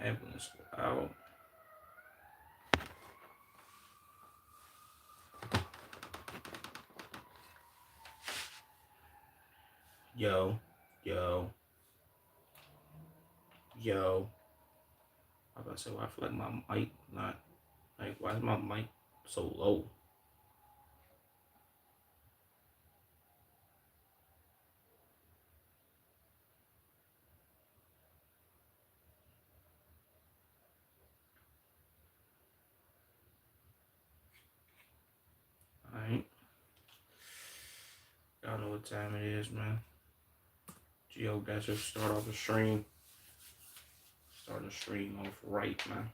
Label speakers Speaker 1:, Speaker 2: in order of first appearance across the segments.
Speaker 1: Ambulance out. Yo, yo, yo. I was about to say, well, I feel like my mic not like. Why is my mic so low? All right, y'all know what time it is, man. GeoGuessr start off the stream. Starting the stream off right, man.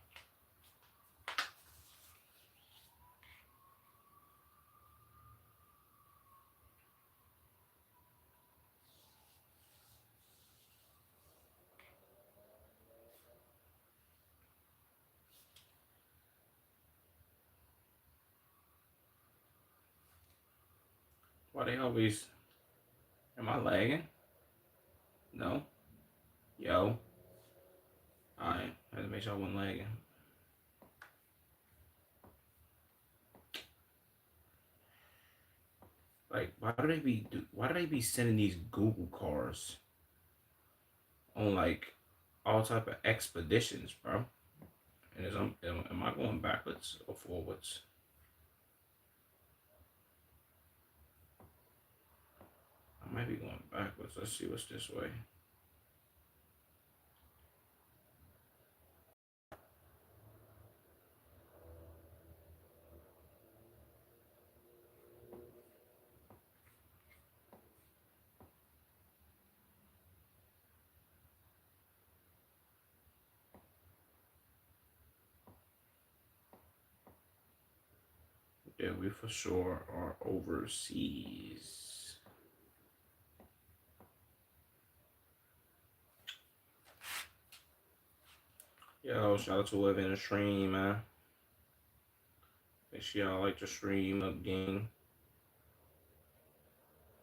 Speaker 1: Why they always? Am I lagging? No. Yo. Alright. Had to make sure I wasn't lagging. Like, why do they be sending these Google cars on like all type of expeditions, bro? And am I going backwards or forwards? I might be going backwards. Let's see what's this way. Yeah, we for sure are overseas. Yo, shout out to whoever in the stream, man. Make sure y'all like the stream up, gang.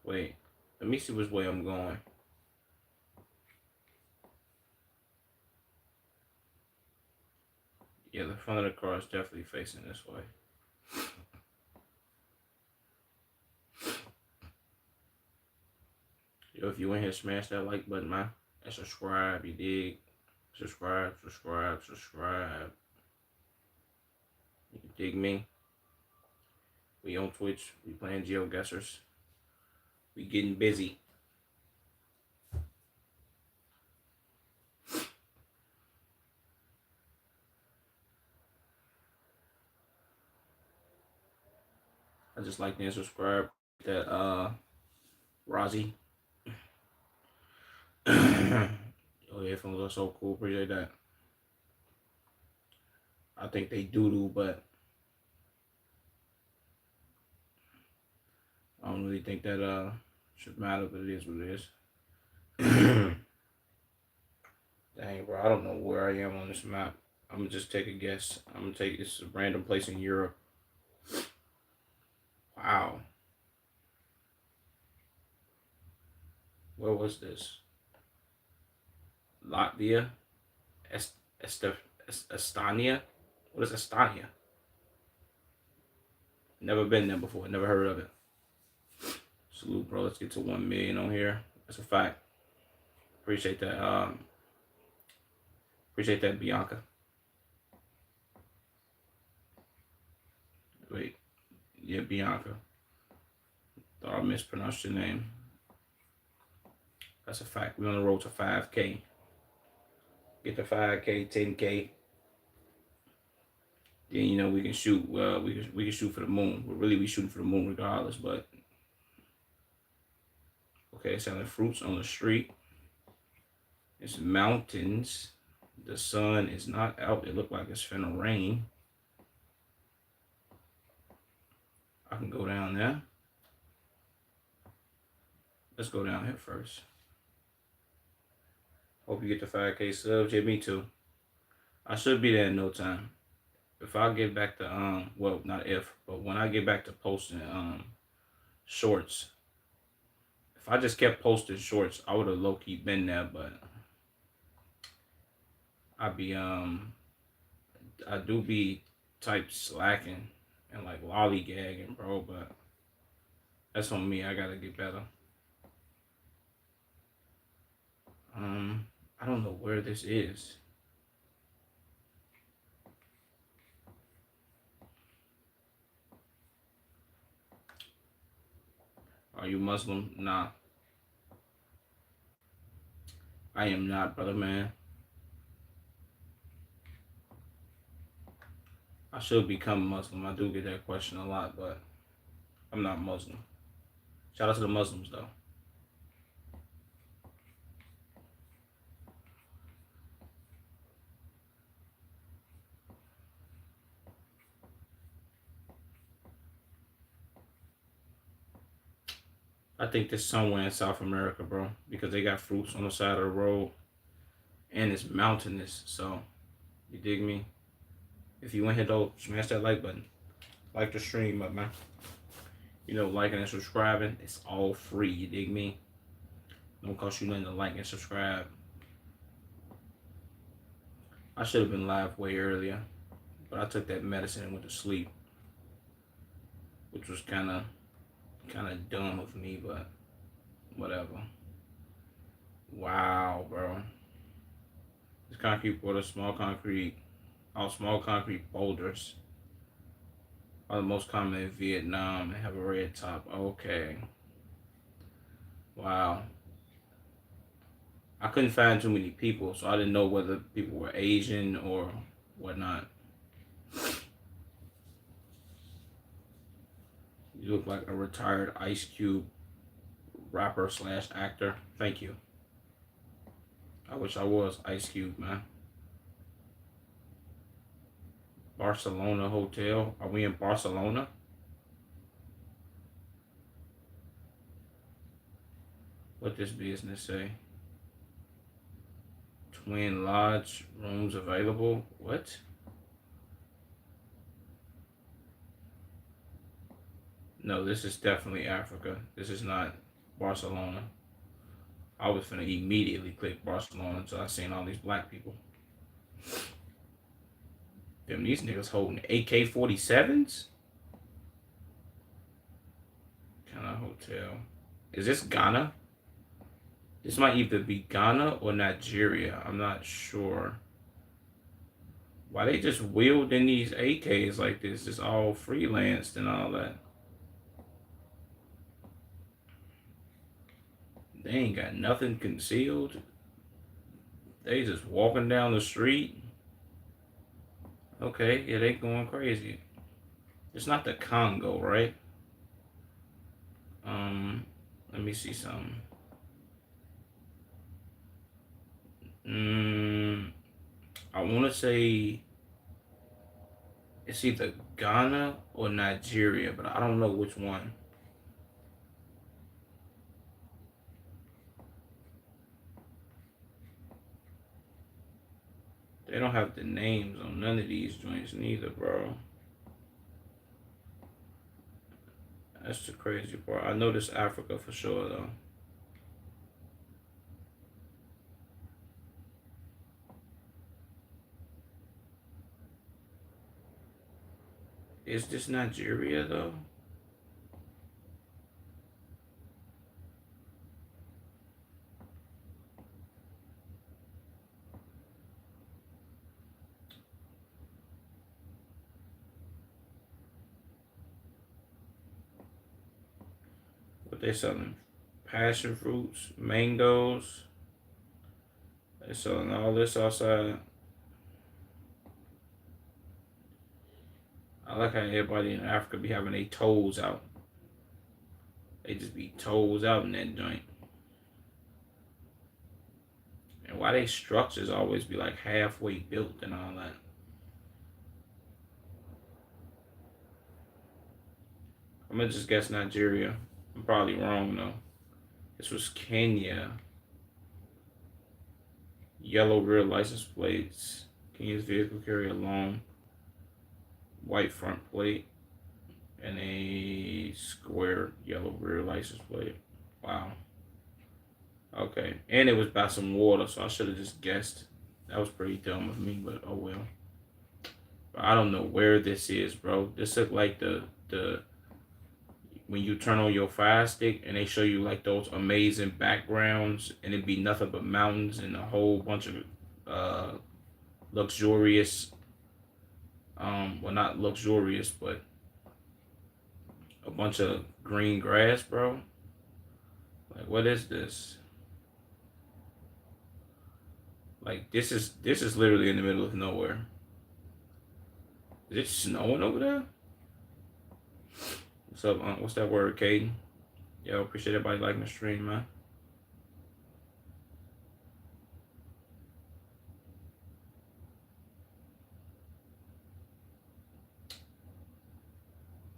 Speaker 1: Wait, let me see which way I'm going. Yeah, the front of the car is definitely facing this way. Yo, if you in here, smash that like button, man. And subscribe, you dig? Subscribe. You dig me? We on Twitch. We playing GeoGuessrs. We getting busy. I just like and subscribe. That Rozzy. Your headphones are so cool. Appreciate that. I think they doo-doo, but I don't really think that should matter, but it is what it is. Dang, bro, I don't know where I am on this map. I'm gonna just take a guess. I'm gonna take this a random place in Europe. Wow. Where was this? Latvia? Estonia? What is Estonia? Never been there before. Never heard of it. Salute, bro. Let's get to 1 million on here. That's a fact. Appreciate that. Appreciate that, Bianca. Wait. Yeah, Bianca. Thought I mispronounced your name. That's a fact. We're on the road to 5K. Get to 5K, 10K. Then you know we can shoot. We can shoot for the moon. But really, we shooting for the moon regardless. But okay, selling fruits on the street. It's mountains. The sun is not out. It look like it's finna rain. I can go down there. Let's go down here first. Hope you get the 5K subs. Yeah, me too. I should be there in no time. If I get back to well, not if, but when I get back to posting shorts, if I just kept posting shorts, I would have low key been there. But I be I do be type slacking and like lollygagging, bro, but that's on me. I gotta get better. Um, I don't know where this is. Are you Muslim? Nah, I am not, brother man. I should become Muslim. I do get that question a lot, but I'm not Muslim. Shout out to the Muslims though. I think this somewhere in South America, bro, because they got fruits on the side of the road and it's mountainous. So you dig me? If you went here though, smash that like button. Like the stream up, man. You know, liking and subscribing, it's all free. You dig me? Don't cost you nothing to like and subscribe. I should have been live way earlier, but I took that medicine and went to sleep, which was kind of dumb of me, but whatever. Wow, bro. This concrete water, small concrete boulders are the most common in Vietnam and have a red top. Okay. Wow. I couldn't find too many people, so I didn't know whether people were Asian or whatnot. You look like a retired Ice Cube rapper slash actor. Thank you. I wish I was Ice Cube, man. Barcelona Hotel. Are we in Barcelona? What this business say? Twin Lodge rooms available. What? No, this is definitely Africa. This is not Barcelona. I was finna immediately click Barcelona until I seen all these black people. Them these niggas holding AK-47s? Kind of hotel. Is this Ghana? This might either be Ghana or Nigeria. I'm not sure. Why they just wielding these AKs like this? It's all freelanced and all that. They ain't got nothing concealed. They just walking down the street. Okay, yeah, they going crazy. It's not the Congo, right? Let me see something. I want to say it's either Ghana or Nigeria, but I don't know which one. They don't have the names on none of these joints neither, bro. That's the crazy part. I know this Africa for sure though. Is this Nigeria though? What they selling? Passion fruits, mangoes. They selling all this outside. I like how everybody in Africa be having their toes out. They just be toes out in that joint. And why they structures always be like halfway built and all that. I'm gonna just guess Nigeria. I'm probably wrong though. This was Kenya. Yellow rear license plates. Kenya's vehicle carry a long white front plate and a square yellow rear license plate. Wow. Okay. And it was by some water, so I should have just guessed. That was pretty dumb of me, but oh well. But I don't know where this is, bro. This look like the when you turn on your Fire Stick and they show you like those amazing backgrounds and it'd be nothing but mountains and a whole bunch of luxurious well, not luxurious, but a bunch of green grass, bro. Like, what is this? Like, this is literally in the middle of nowhere. Is it snowing over there? What's up? What's that word, Caden? Yo, appreciate everybody liking the stream, man.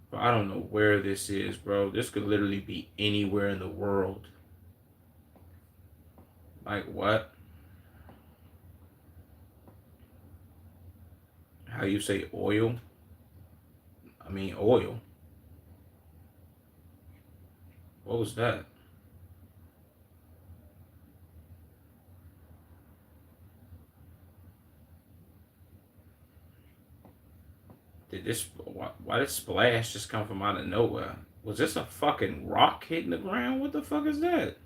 Speaker 1: But I don't know where this is, bro. This could literally be anywhere in the world. Like, what? How you say oil? I mean, oil. What was that? Did this? Why did splash just come from out of nowhere? Was this a fucking rock hitting the ground? What the fuck is that?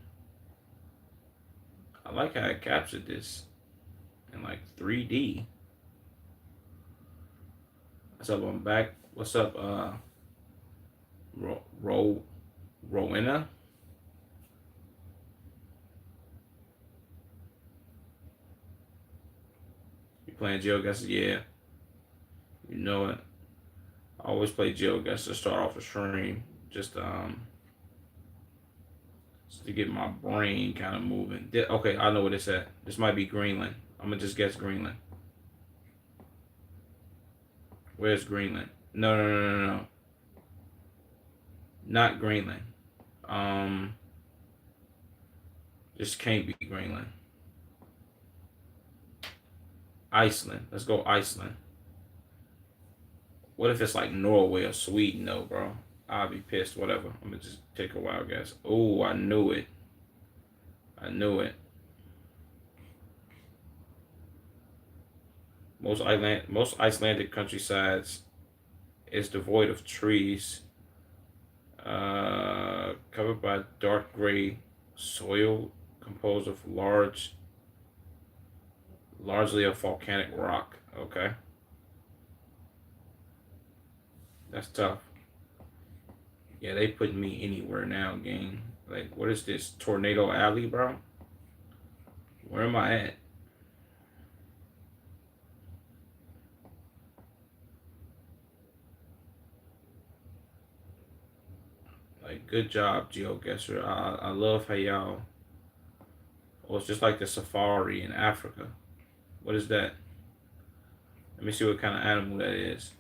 Speaker 1: I like how I captured this in like 3D. What's up? I'm back. What's up? Rowena. You playing GeoGuessr? Yeah. You know it. I always play GeoGuessr to start off a stream. Just to get my brain kind of moving. Okay, I know what it's at. This might be Greenland. I'm gonna just guess Greenland. Where's Greenland? No. Not Greenland. This can't be Greenland. Iceland. Let's go Iceland. What if it's like Norway or Sweden though, bro? I'll be pissed. Whatever. I'm gonna just take a wild guess. Oh, I knew it. Most Icelandic countrysides is devoid of trees, covered by dark gray soil composed of largely of volcanic rock. Okay, that's tough. Yeah, they put me anywhere now, gang. Like, what is this? Tornado Alley, bro? Where am I at? Like, good job, GeoGuessr. I love how y'all. Oh, it's just like the safari in Africa. What is that? Let me see what kind of animal that is.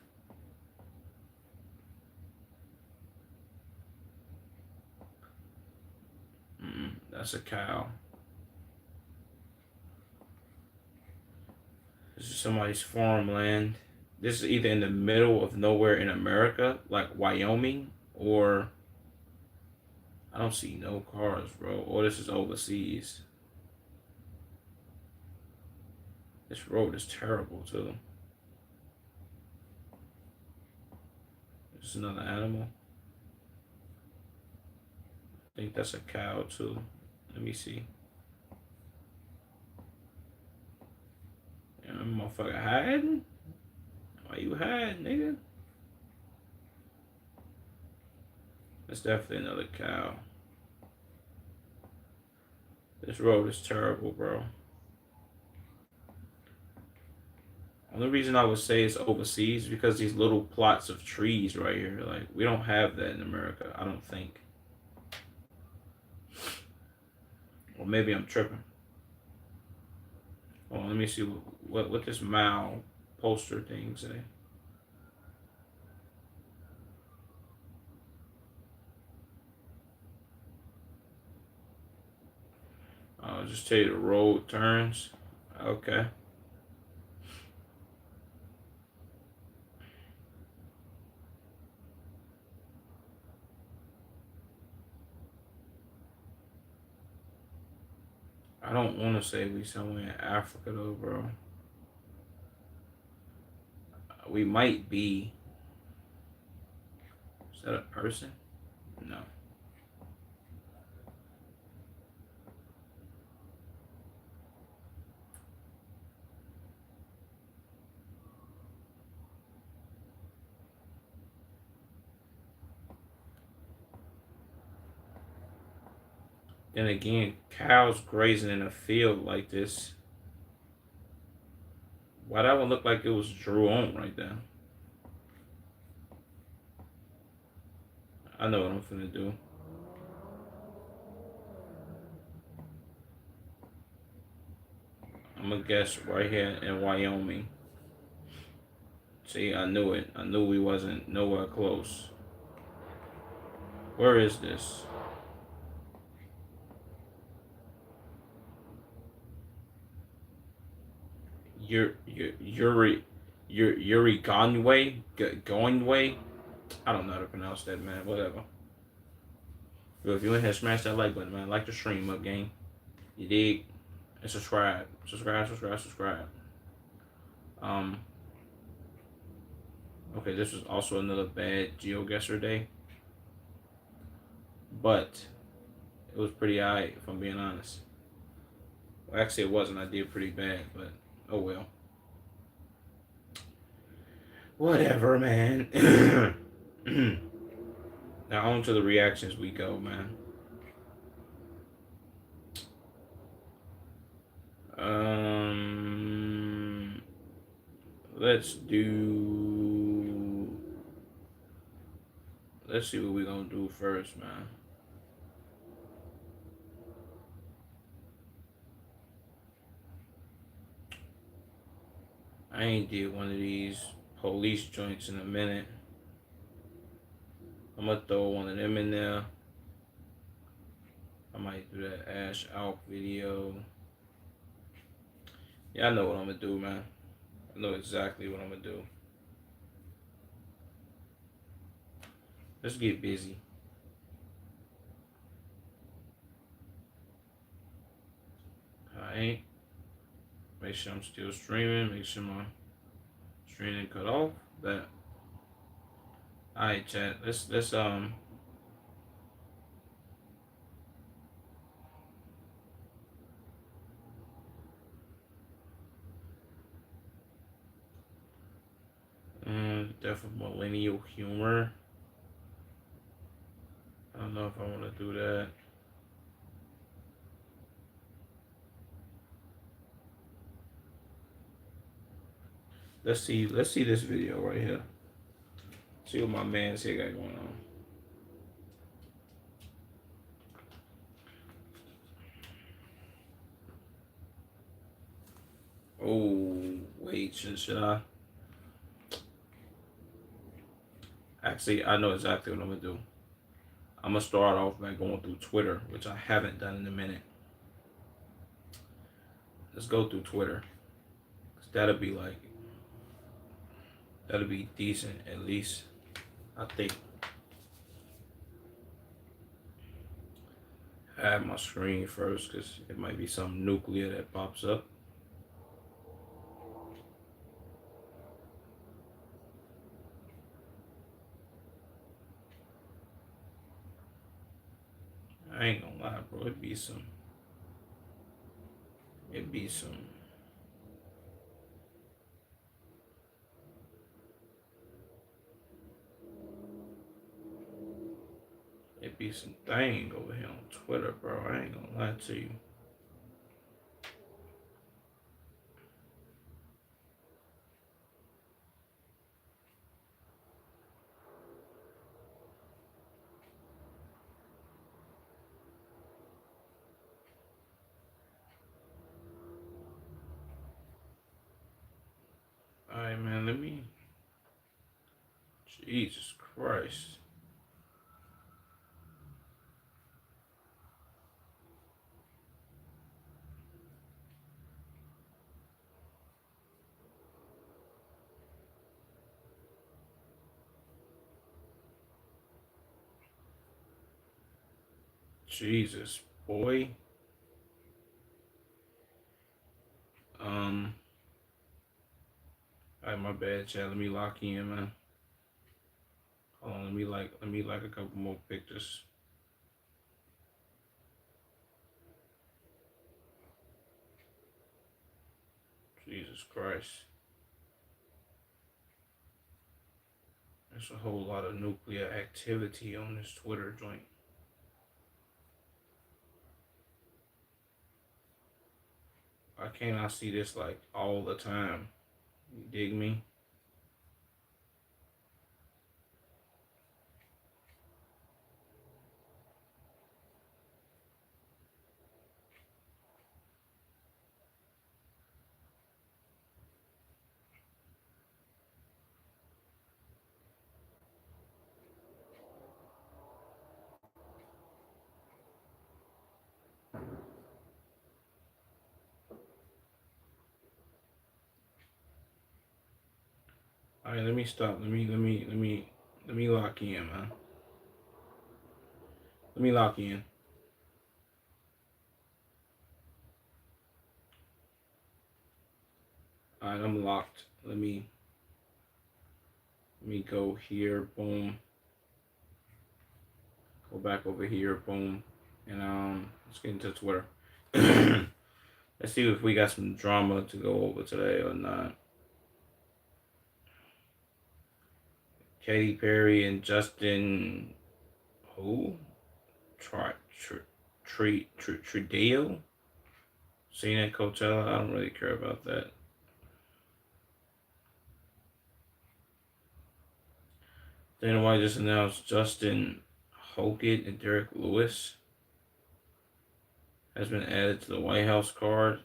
Speaker 1: That's a cow. This is somebody's farmland. This is either in the middle of nowhere in America, like Wyoming, or I don't see no cars, bro. Or this is overseas. This road is terrible too. This is another animal. I think that's a cow too. Let me see. Yeah, motherfucker hiding? Why you hiding, nigga? That's definitely another cow. This road is terrible, bro. Only reason I would say it's overseas because these little plots of trees right here, like we don't have that in America, I don't think. Or maybe I'm tripping. Oh, let me see what this Mao poster thing say. I'll just tell you the road turns. Okay. I don't want to say we somewhere in Africa though, bro. We might be. Is that a person? No. Then again, cows grazing in a field like this. Why that one look like it was drew on right there? I know what I'm finna do. I'm gonna guess right here in Wyoming. See, I knew it. I knew we wasn't nowhere close. Where is this? Yuri Gonway? Goinway? I don't know how to pronounce that, man. Whatever. But if you in here, smash that like button, man. Like the stream up, gang. You dig? And subscribe. Subscribe. Um, okay, this was also another bad GeoGuessr day. But it was pretty alright, if I'm being honest. Well, actually, it wasn't. I did pretty bad, but oh well. Whatever, man. Now on to the reactions we go, man. Let's do. Let's see what we're gonna do first, man. I ain't did one of these police joints in a minute. I'm gonna throw one of them in there. I might do that Ash Out video. Yeah, I know what I'm gonna do, man. I know exactly what I'm gonna do. Let's get busy. Alright. Make sure I'm still streaming. Make sure my streaming cut off. That. Alright, chat. Let's death of millennial humor. I don't know if I want to do that. Let's see this video right here. See what my man's here got going on. Oh, wait, should I? Actually, I know exactly what I'm gonna do. I'm gonna start off by going through Twitter, which I haven't done in a minute. Let's go through Twitter. 'Cause that'll be decent at least, I think. Add my screen first because it might be some nuclear that pops up. I ain't gonna lie, bro. It'd be some. It'd be some thing over here on Twitter, bro. I ain't gonna lie to you. Alright, man, let me. Jesus Christ. Jesus, boy. Alright, my bad, Chad. Let me lock in, man. Hold on, let me like a couple more pictures. Jesus Christ. There's a whole lot of nuclear activity on this Twitter joint. Why can't I see this like all the time? You dig me? All right, let me stop. Let me lock in, man. Let me lock in. All right, I'm locked. Let me go here. Boom. Go back over here. Boom. And let's get into Twitter. Let's see if we got some drama to go over today or not. Katy Perry and Justin, who? Trudeau? Seen at Coachella? I don't really care about that. Dana White just announced Justin Hogan and Derek Lewis has been added to the White House card.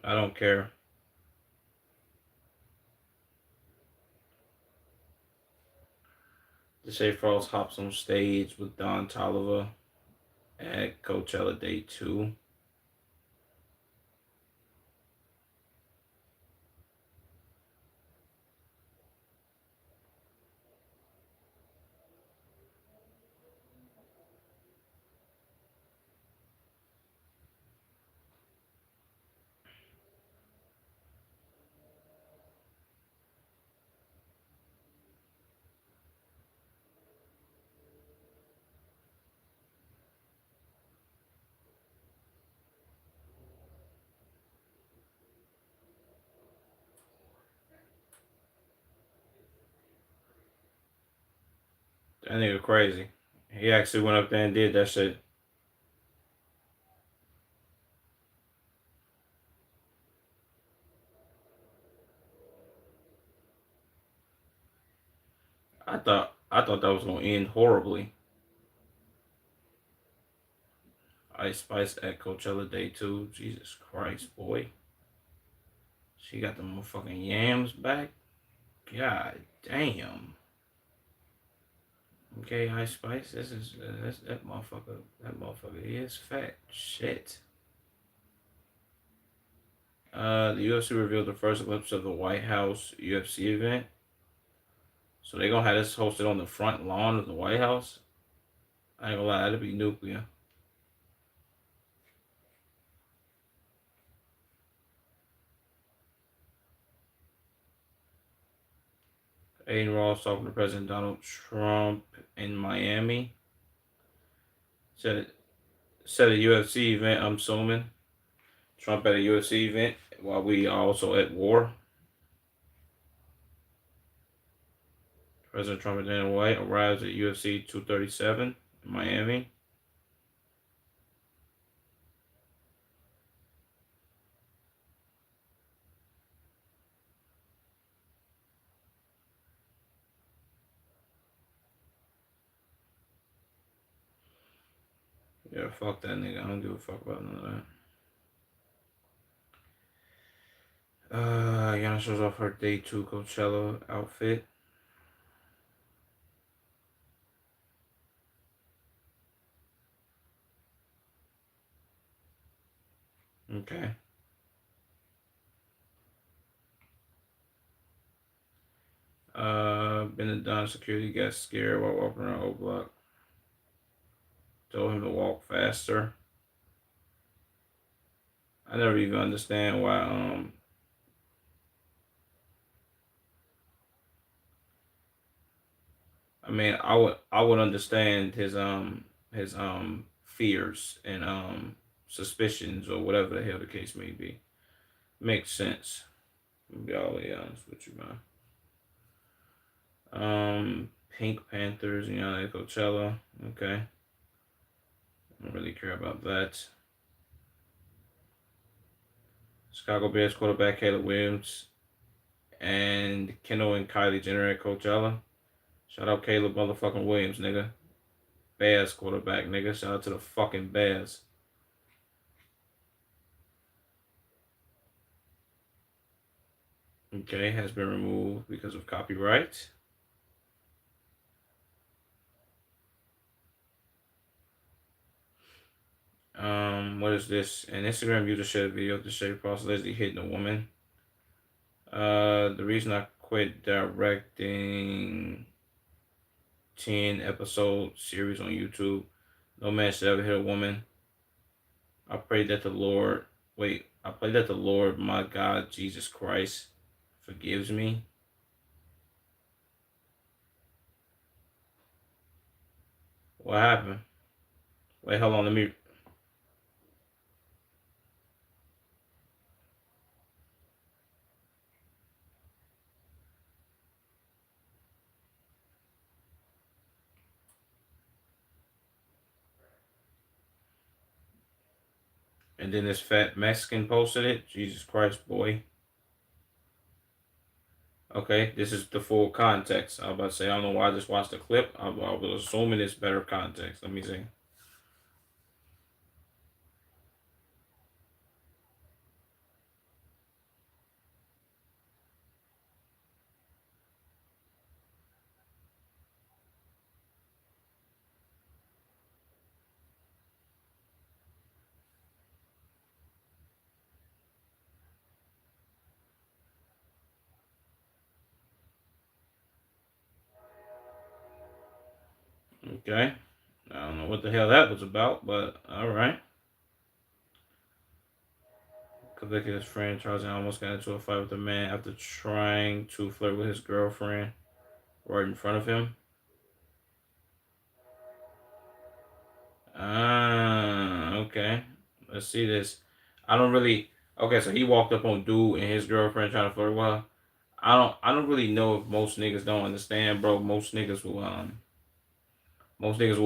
Speaker 1: I don't care. Deshae Frost hops on stage with Don Toliver at Coachella Day 2. That nigga crazy. He actually went up there and did that shit. I thought that was gonna end horribly. Ice Spice at Coachella Day 2. Jesus Christ, boy. She got the motherfucking yams back. God damn. Okay, Ice Spice. That motherfucker. That motherfucker is fat. Shit. The UFC revealed the first glimpse of the White House UFC event. So they gonna have this hosted on the front lawn of the White House. I ain't gonna lie, that'd be nuclear. Aiden Ross talking to President Donald Trump in Miami. Said a UFC event. I'm assuming Trump at a UFC event while we are also at war. President Trump and Dana White arrives at UFC 237 in Miami. Yeah, fuck that nigga. I don't give a fuck about none of that. Yana shows off her Day 2 Coachella outfit. Okay. been a done. Security got scared while walking around O Block. Told him to walk faster. I never even understand why I mean I would understand his fears and suspicions or whatever the hell the case may be. Makes sense. To be all the way honest with you, man. Pink Panthers, you know, Coachella. Okay. I don't really care about that. Chicago Bears quarterback Caleb Williams and Kendall and Kylie Jenner at Coachella. Shout out Caleb motherfucking Williams, nigga. Bears quarterback, nigga. Shout out to the fucking Bears. Okay, has been removed because of copyright. What is this? An Instagram user shared a video of the Shady Cross Leslie hitting a woman. The reason I quit directing 10-episode series on YouTube. No man should ever hit a woman. I pray that the Lord, I pray that the Lord, my God, Jesus Christ, forgives me. What happened? Wait, hold on, let me. And then this fat Mexican posted it. Jesus Christ, boy. Okay, this is the full context. I was about to say, I don't know why I just watched the clip. I was assuming it's better context. Let me see. Okay. I don't know what the hell that was about, but all right. Convicted his friend Charles and almost got into a fight with a man after trying to flirt with his girlfriend right in front of him. Ah, okay. Let's see this. I don't really. Okay, so he walked up on dude and his girlfriend trying to flirt with her. I don't really know if most niggas don't understand, bro. Most niggas will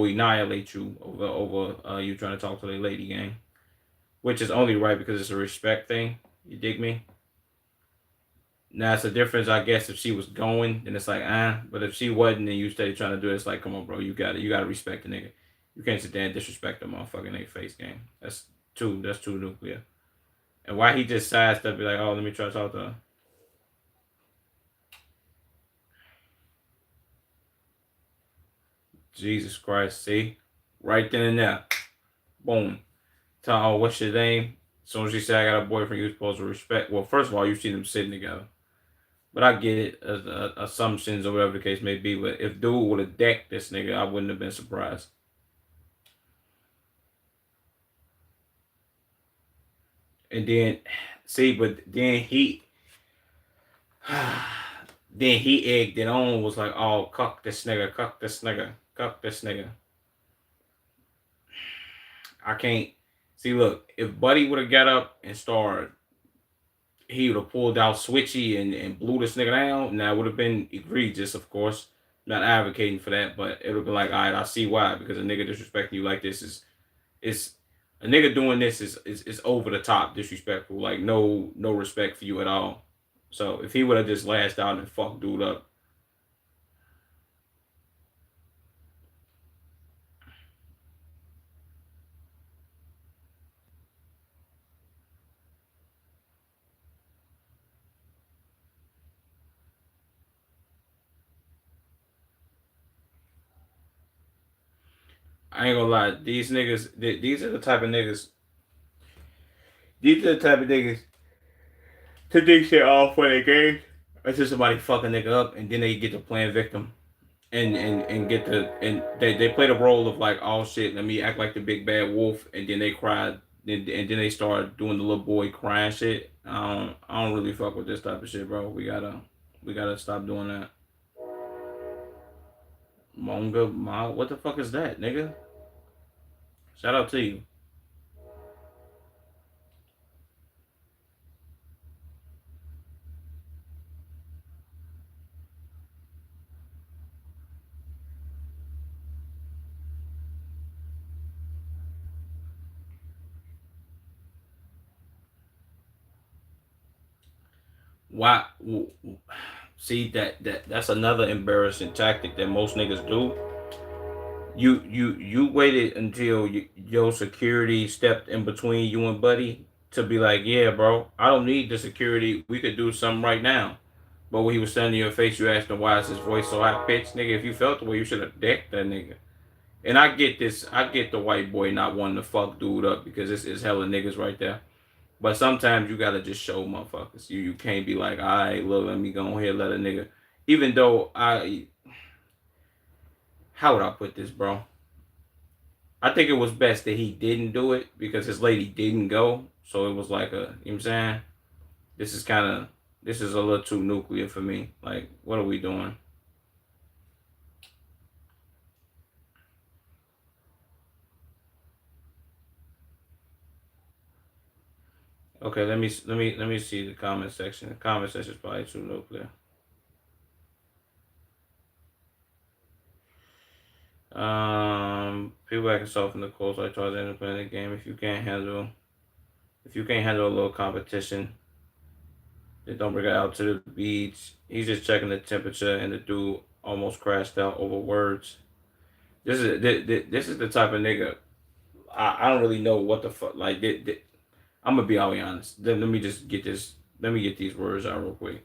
Speaker 1: annihilate you over you trying to talk to their lady, gang. Which is only right because it's a respect thing. You dig me? Now it's a difference, I guess, if she was going, then it's like, but if she wasn't and you stay trying to do it, it's like, come on, bro, you gotta respect the nigga. You can't sit there and disrespect the motherfucking nigga face, gang. That's too nuclear. And why he just sidestepped, be like, oh, let me try to talk to her. Jesus Christ, see? Right then and there. Boom. Tell her, oh, what's your name? As soon as she said I got a boyfriend, you're supposed to respect. Well, first of all, you see them sitting together. But I get it, assumptions or whatever the case may be. But if dude would have decked this nigga, I wouldn't have been surprised. And then, see, but then then he egged it on, was like, oh, cuck this nigga, cuck this nigga, cuck this nigga. I can't, see, look, if Buddy would have got up and started, he would have pulled out Switchy and blew this nigga down, now it would have been egregious, of course. Not advocating for that, but it would have been like, all right, I see why, because a nigga disrespecting you like this is a nigga doing this is over the top disrespectful. Like no respect for you at all. So if he would have just lashed out and fucked dude up, I ain't gonna lie. These niggas, these are the type of niggas. These are the type of niggas to think shit off for their game. until somebody fuck a nigga up, and then they get to playing victim, and get to, and they play the role of like, oh shit, let me act like the big bad wolf, and then they cry, and then they start doing the little boy crying shit. I don't really fuck with this type of shit, bro. We gotta stop doing that. What the fuck is that, nigga? Shout out to you. Why? See that's another embarrassing tactic that most niggas do. You waited until your security stepped in between you and Buddy to be like, yeah, bro, I don't need the security. We could do something right now. But when he was standing in your face, you asked him why is his voice so high pitched, nigga. If you felt the way, you should have decked that nigga. And I get this. I get the white boy not wanting to fuck dude up because it's hella niggas right there. But sometimes you gotta just show motherfuckers. You can't be like, all right, look, let me go ahead, let a nigga. Even though how would I put this, bro? I think it was best that he didn't do it because his lady didn't go. So it was like a, you know what I'm saying? This is kind of, this is a little too nuclear for me. Like, what are we doing? Okay, let me see the comment section. The comment section is probably too nuclear. People acting soft in the course like towards the end of playing the game. If you can't handle a little competition, then don't bring it out to the beach. He's just checking the temperature, and the dude almost crashed out over words. This is the type of nigga. I don't really know what the fuck. Like, I'm gonna be all honest. Let me just get this. Let me get these words out real quick.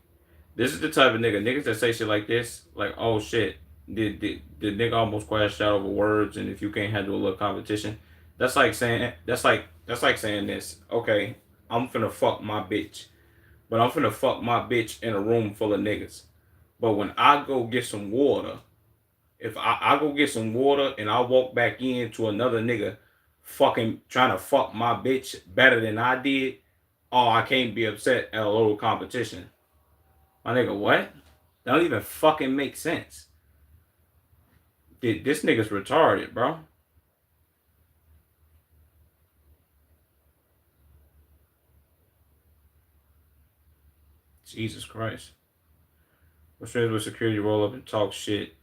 Speaker 1: This is the type of niggas that say shit like this, like, oh shit, the nigga almost crashed out over words, and if you can't handle a little competition, that's like saying this. Okay, I'm finna fuck my bitch, but I'm finna fuck my bitch in a room full of niggas. But when I go get some water, if I go get some water and I walk back into another nigga fucking trying to fuck my bitch better than I did, oh, I can't be upset at a little competition. My nigga, what? That don't even fucking make sense. This nigga's retarded, bro. Jesus Christ. When streamers with security roll up and talk shit.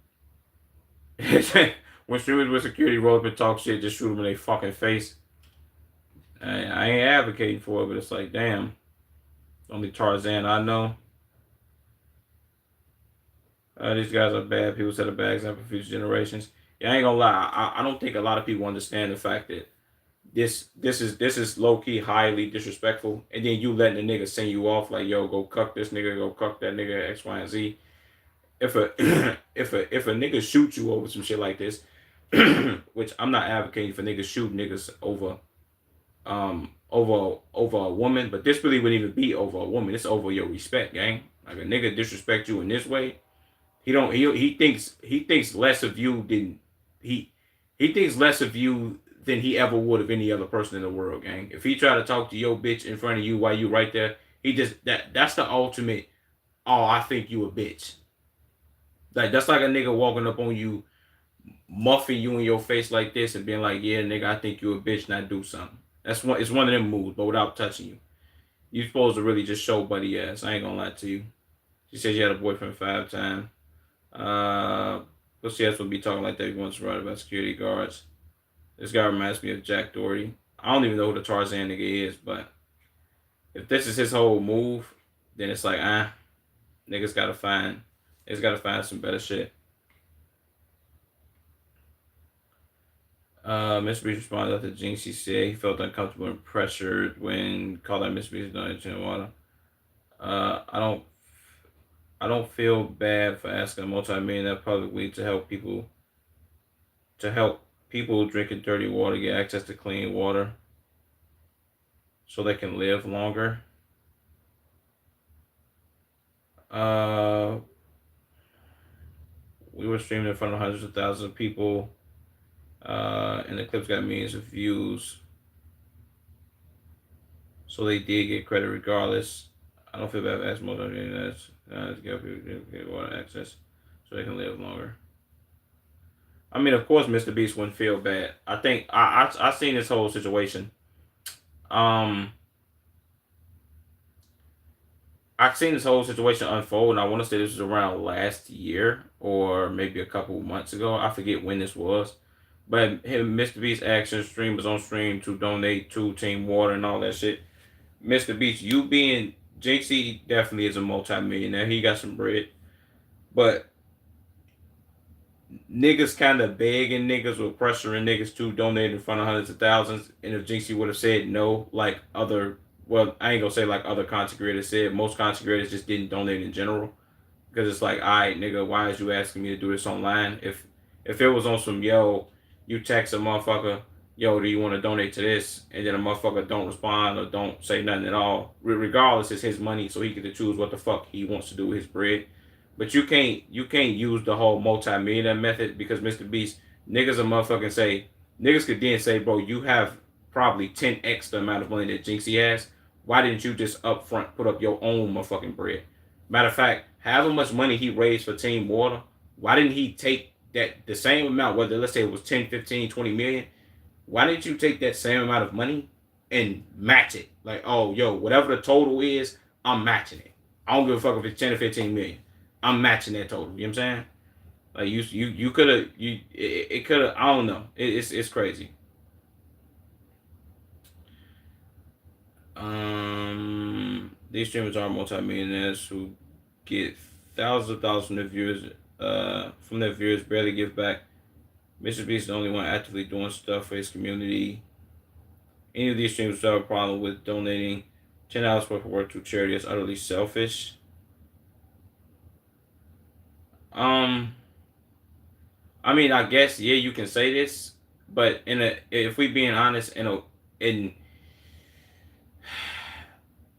Speaker 1: When streamers with security roll up and talk shit, just shoot them in their fucking face. I ain't advocating for it, but it's like, damn. Only Tarzan I know. These guys are bad. People set a bad example for future generations. Yeah, I ain't gonna lie. I don't think a lot of people understand the fact that this is low key highly disrespectful, and then you letting the nigga send you off like, yo, go cuck this nigga, go cuck that nigga, X, Y, and Z. If a if a nigga shoot you over some shit like this, which I'm not advocating for niggas shoot niggas over a woman, but this really wouldn't even be over a woman. It's over your respect, gang. Like a nigga disrespect you in this way, he don't he thinks less of you than he he thinks less of you than he ever would of any other person in the world, gang. If he try to talk to your bitch in front of you while you right there, he just that's the ultimate. Oh, I think you a bitch. Like that's like a nigga walking up on you, muffing you in your face like this, and being like, "Yeah, nigga, I think you a bitch, and I do something." That's one. It's one of them moves, but without touching you. You supposed to really just show buddy ass. I ain't gonna lie to you. She said she had a boyfriend 5 times. But she has to be talking like that. He wants to write about security guards. This guy reminds me of Jack Doherty. I don't even know who the Tarzan nigga is, but if this is his whole move, then it's like, niggas gotta find, niggas gotta find some better shit. Miss Breeze responded after Jinxie said he felt uncomfortable and pressured when called out Miss Breeze doing the water. Uh, I don't, I don't feel bad for asking a multi-millionaire publicly to help people drinking dirty water get access to clean water so they can live longer. Uh, we were streaming in front of hundreds of thousands of people. And the clips got millions of views. So they did get credit regardless. I don't feel bad for asking most of the internet to get people get water access so they can live longer. I mean, of course, Mr. Beast wouldn't feel bad. I think I seen this whole situation. Um, I've seen this whole situation unfold, and I want to say this was around last year or maybe a couple months ago. I forget when this was, but him, Mr. Beast, action stream was on stream to donate to Team Water and all that shit. Mr. Beast, you being JC definitely is a multi-millionaire. He got some bread, but niggas kind of begging niggas or pressuring niggas to donate in front of hundreds of thousands. And if Jinxie would have said no, like other, well, I ain't gonna say like other content creators said, most content creators just didn't donate in general. Because it's like, all right, nigga, why is you asking me to do this online? If it was on some, yo, you text a motherfucker, yo, do you want to donate to this? And then a motherfucker don't respond or don't say nothing at all. Regardless, it's his money, so he get to choose what the fuck he wants to do with his bread. But you can't use the whole multi-millionaire method because Mr. Beast, niggas a motherfucking say, niggas could then say, bro, you have probably 10x the amount of money that Jinxie has. Why didn't you just upfront put up your own motherfucking bread? Matter of fact, however much money he raised for Team Water, why didn't he take that the same amount, whether let's say it was 10, 15, 20 million, why didn't you take that same amount of money and match it? Like, oh, yo, whatever the total is, I'm matching it. I don't give a fuck if it's 10 or 15 million. I'm matching that total. You know what I'm saying? Like you could have it could have, I don't know. It's crazy. These streamers are multimillionaires who get thousands of viewers from their viewers, barely give back. Mr. Beast is the only one actively doing stuff for his community. Any of these streamers have a problem with donating $10 worth of work to charity is utterly selfish. Um, I mean, I guess yeah, you can say this, but if we being honest, in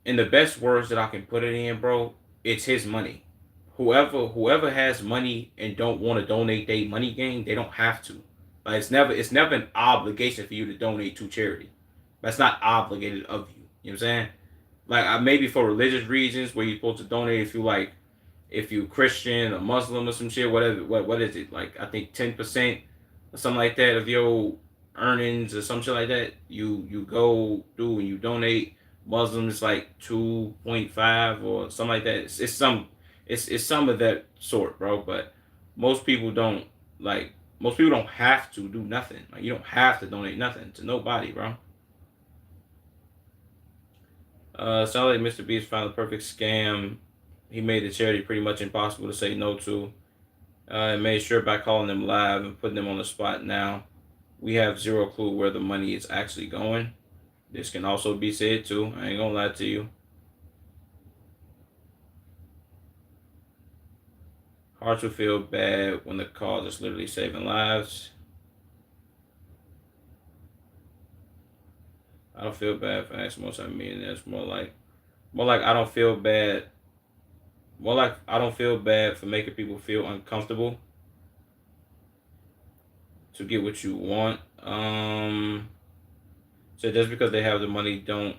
Speaker 1: the best words that I can put it in, bro, it's his money. Whoever has money and don't want to donate their money game, they don't have to. Like it's never an obligation for you to donate to charity. That's not obligated of you. You know what I'm saying? Like maybe for religious reasons where you're supposed to donate if you Christian or Muslim or some shit, whatever. What is it? Like I think 10% or something like that of your earnings or some shit like that. You go do and you donate. Muslims like 2.5 or something like that. It's some of that sort, bro. But most people don't like. Most people don't have to do nothing. Like you don't have to donate nothing to nobody, bro. Sounds like Mr. Beast found the perfect scam. He made the charity pretty much impossible to say no to. And made sure by calling them live and putting them on the spot now. We have zero clue where the money is actually going. This can also be said too. I ain't gonna lie to you. Hard to feel bad when the cause is literally saving lives. I don't feel bad for asking multi-millionaires. More like I don't feel bad. More like I don't feel bad for making people feel uncomfortable to get what you want. So just because they have the money, don't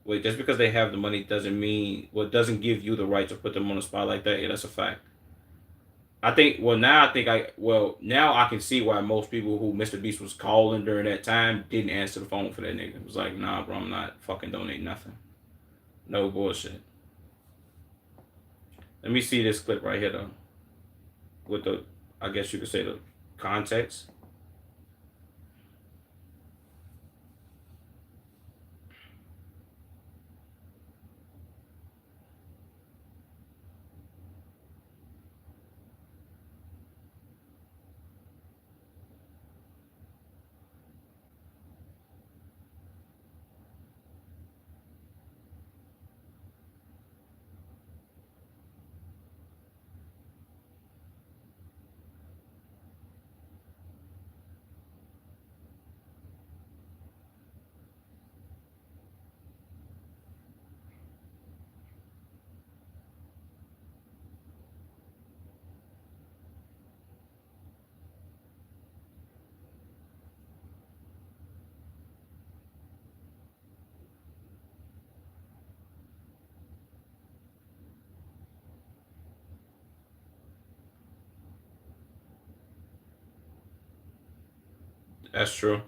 Speaker 1: wait. Just because they have the money doesn't mean, well, it doesn't give you the right to put them on the spot like that. Yeah, that's a fact. I think. Well, now I think I. Well, now I can see why most people who Mr. Beast was calling during that time didn't answer the phone for that nigga. It was like, nah, bro, I'm not fucking donating nothing. No bullshit. Let me see this clip right here though. With the, I guess you could say the context. That's true.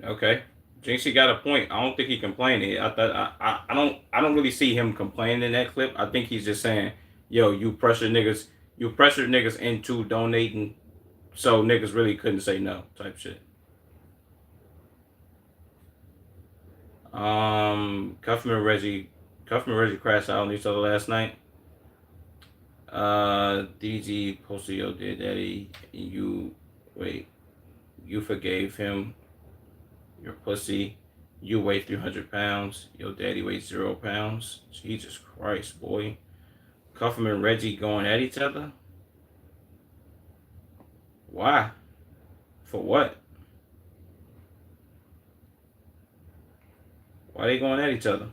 Speaker 1: Okay. Jinxie got a point. I don't think he complained. I don't really see him complaining in that clip. I think he's just saying, "Yo, you pressured niggas into donating, so niggas really couldn't say no." Type shit. Cuffman and Reggie crashed out on each other last night. DG posted, "Yo, dear daddy, wait, you forgave him, your pussy. You weigh 300 pounds. Your daddy weighs 0 pounds. Jesus Christ, boy." Cuffham and Reggie going at each other? Why? For what? Why are they going at each other?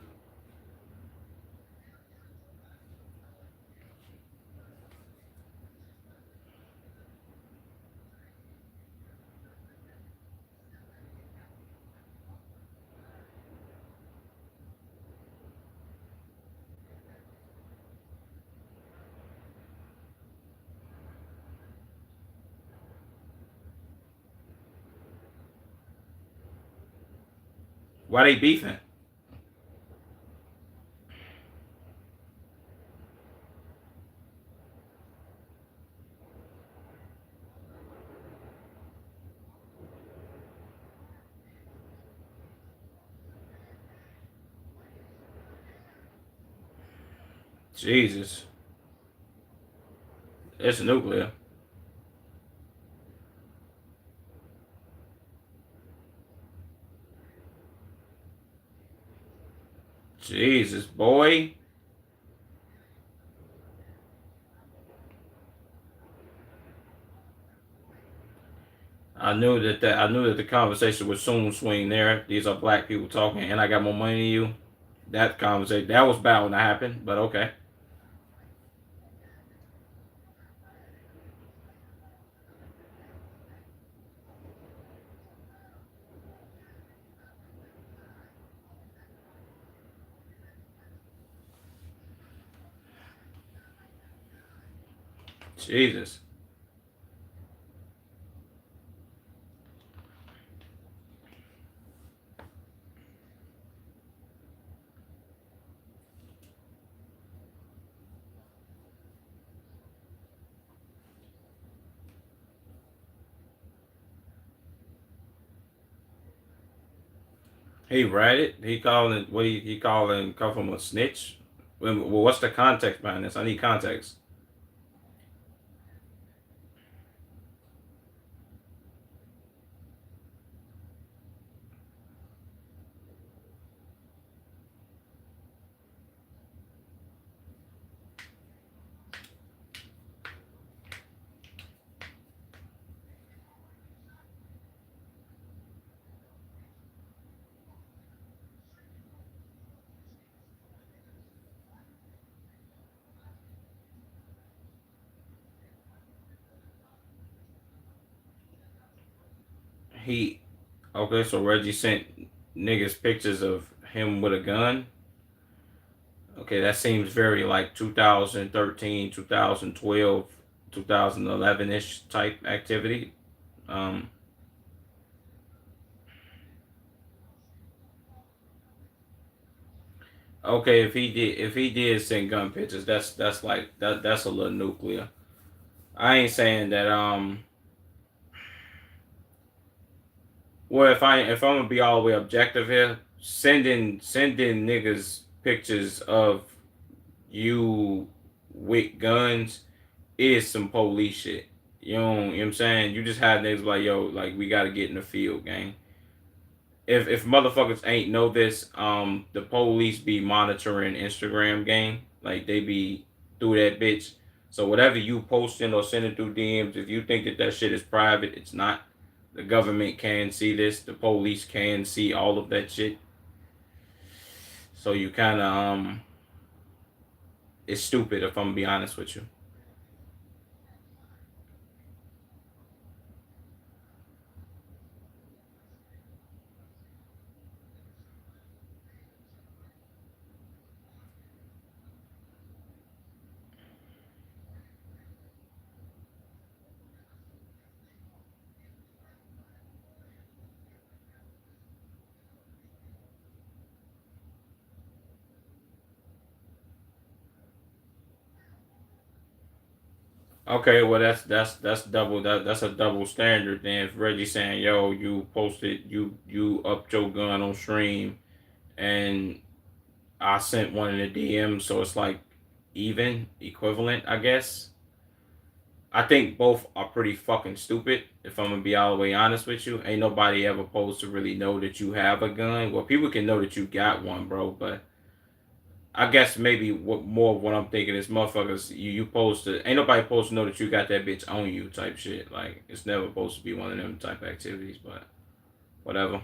Speaker 1: Why they beefing? Jesus. It's nuclear. Jesus, boy. I knew that the conversation would soon swing there. These are black people talking, and I got more money than you. That conversation that was bound to happen, but okay. Jesus. He read it. He calling what he calling come from a snitch. Well, what's the context behind this? I need context. He Okay, so Reggie sent niggas pictures of him with a gun. Okay, that seems very like 2013, 2012, 2011 ish type activity. Um, okay, if he did send gun pictures, that's like that's a little nuclear. I ain't saying that. Well, if I'm gonna be all the way objective here, sending niggas pictures of you with guns is some police shit. You know what I'm saying? You just had niggas like, yo, like we gotta get in the field, gang. If motherfuckers ain't know this, the police be monitoring Instagram, gang. Like they be through that bitch. So whatever you posting or sending through DMs, if you think that that shit is private, it's not. The government can see this. The police can see all of that shit. So you kind of it's stupid if I'm gonna be honest with you. Okay, well that's double that's a double standard then. If Reggie saying, "Yo, you posted you upped your gun on stream," and I sent one in the DM, so it's like even equivalent, I guess. I think both are pretty fucking stupid. If I'm gonna be all the way honest with you, ain't nobody ever supposed to really know that you have a gun. Well, people can know that you got one, bro, but I guess maybe what more of what I'm thinking is motherfuckers. You supposed to ain't nobody supposed to know that you got that bitch on you type shit. Like it's never supposed to be one of them type of activities, but whatever.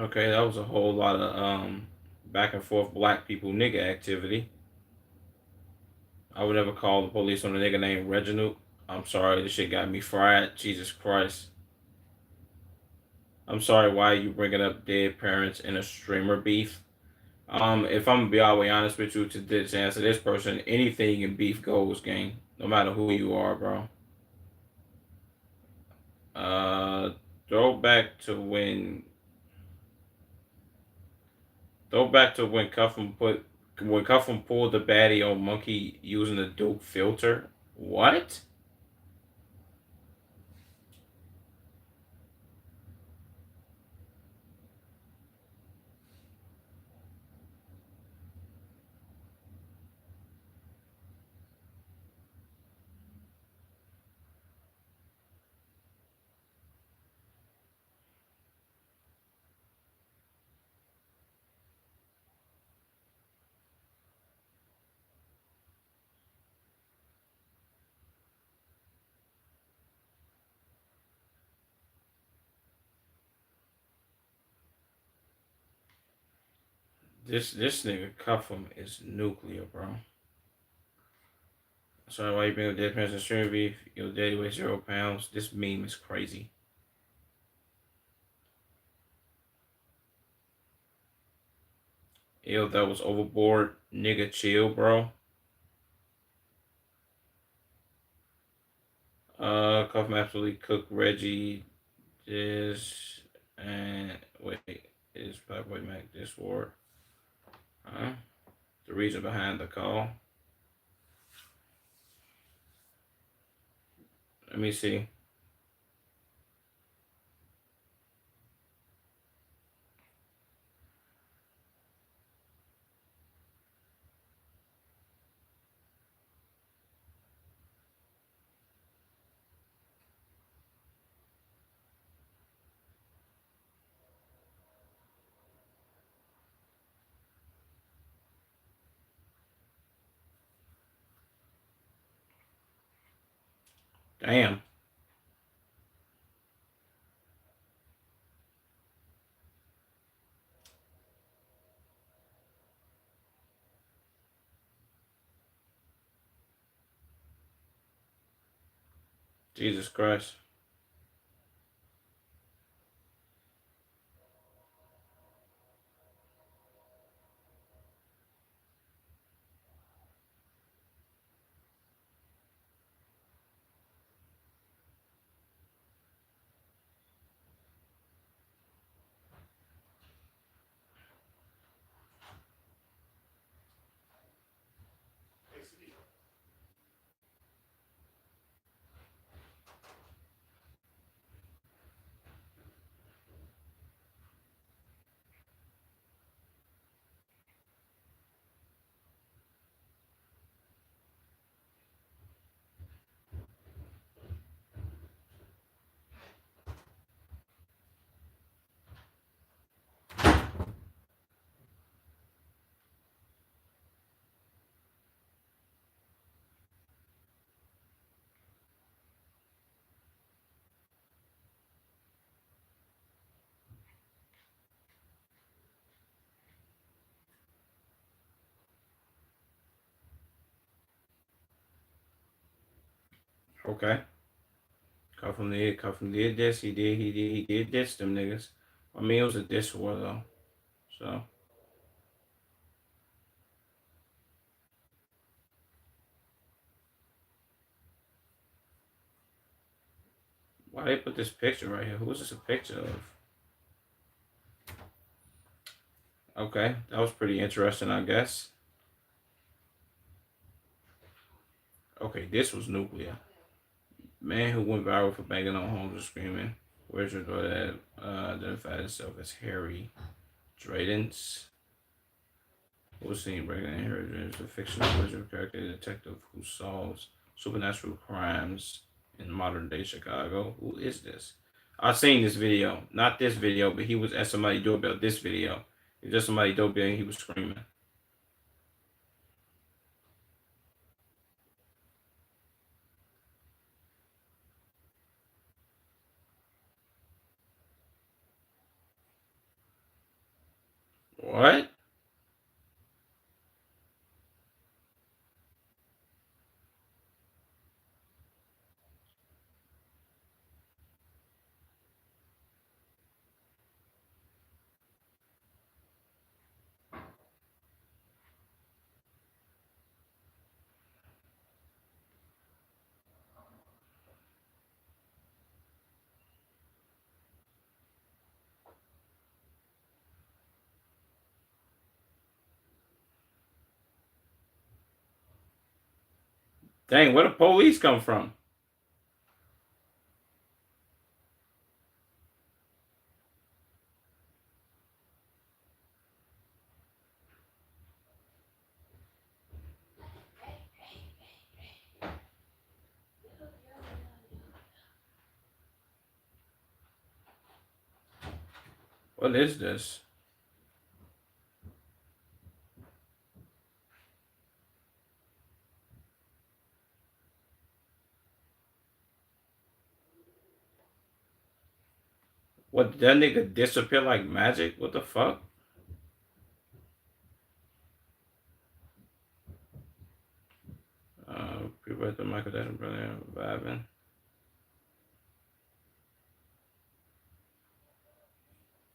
Speaker 1: Okay, that was a whole lot of back and forth black people nigga activity. I would never call the police on a nigga named Reginald. I'm sorry, this shit got me fried. Jesus Christ. I'm sorry, why are you bringing up dead parents in a streamer beef? If I'm gonna be all the way honest with you, to answer this person, anything in beef goes, gang. No matter who you are, bro. Uh, throw back to when, throw back to when Cuffham pulled the baddie on Monkey using the Duke filter. What? This nigga Cuffham is nuclear, bro. Sorry, why you bring up dead parents and streamer beef? Your daddy weighs 0 pounds. This meme is crazy. Yo, that was overboard. Nigga, chill, bro. Cuff absolutely cooked Reggie this and wait, is Black Boy Mac this war? Huh? The reason behind the call. Let me see. Damn. Jesus Christ. Okay. Cut from the diss. He did diss them niggas. I mean, it was a diss war though. So why they put this picture right here? Who is this a picture of? Okay, that was pretty interesting, I guess. Okay, this was nuclear. Man who went viral for banging on homes and screaming. Where's your daughter at? Identified himself as Harry Dradens. Who was seen breaking in her dreams. The fictional wizard character detective who solves supernatural crimes in modern day Chicago. Who is this? I've seen this video. Not this video, but he was at somebody's doorbell. This video. It's just somebody's doorbell and he was screaming. What? Dang, where the police come from? What is this? What, did that nigga disappear like magic? What the fuck? People at the Michael Jackson brother vibing.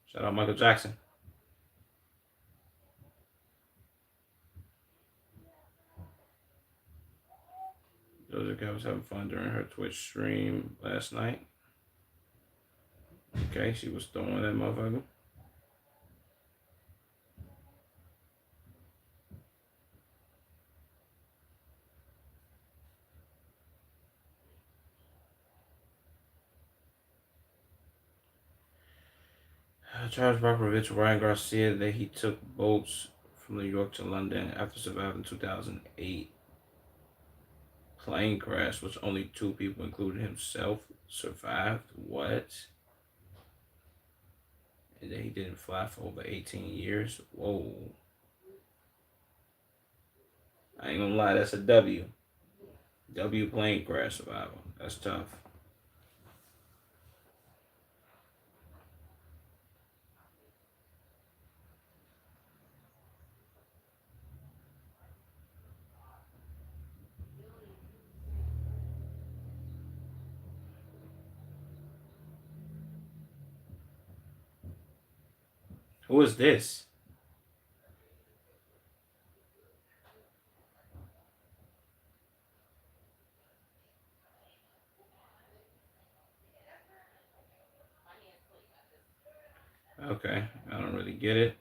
Speaker 1: Shout out Michael Jackson. Doja Cat was having fun during her Twitch stream last night. Okay, she was throwing that motherfucker. Charles Barkovich, Ryan Garcia, that he took boats from New York to London after surviving 2008 plane crash, which only 2 people, including himself, survived. What? And then he didn't fly for over 18 years. Whoa. I ain't gonna lie, that's a W. W plane crash survival. That's tough. Who is this? Okay, I don't really get it.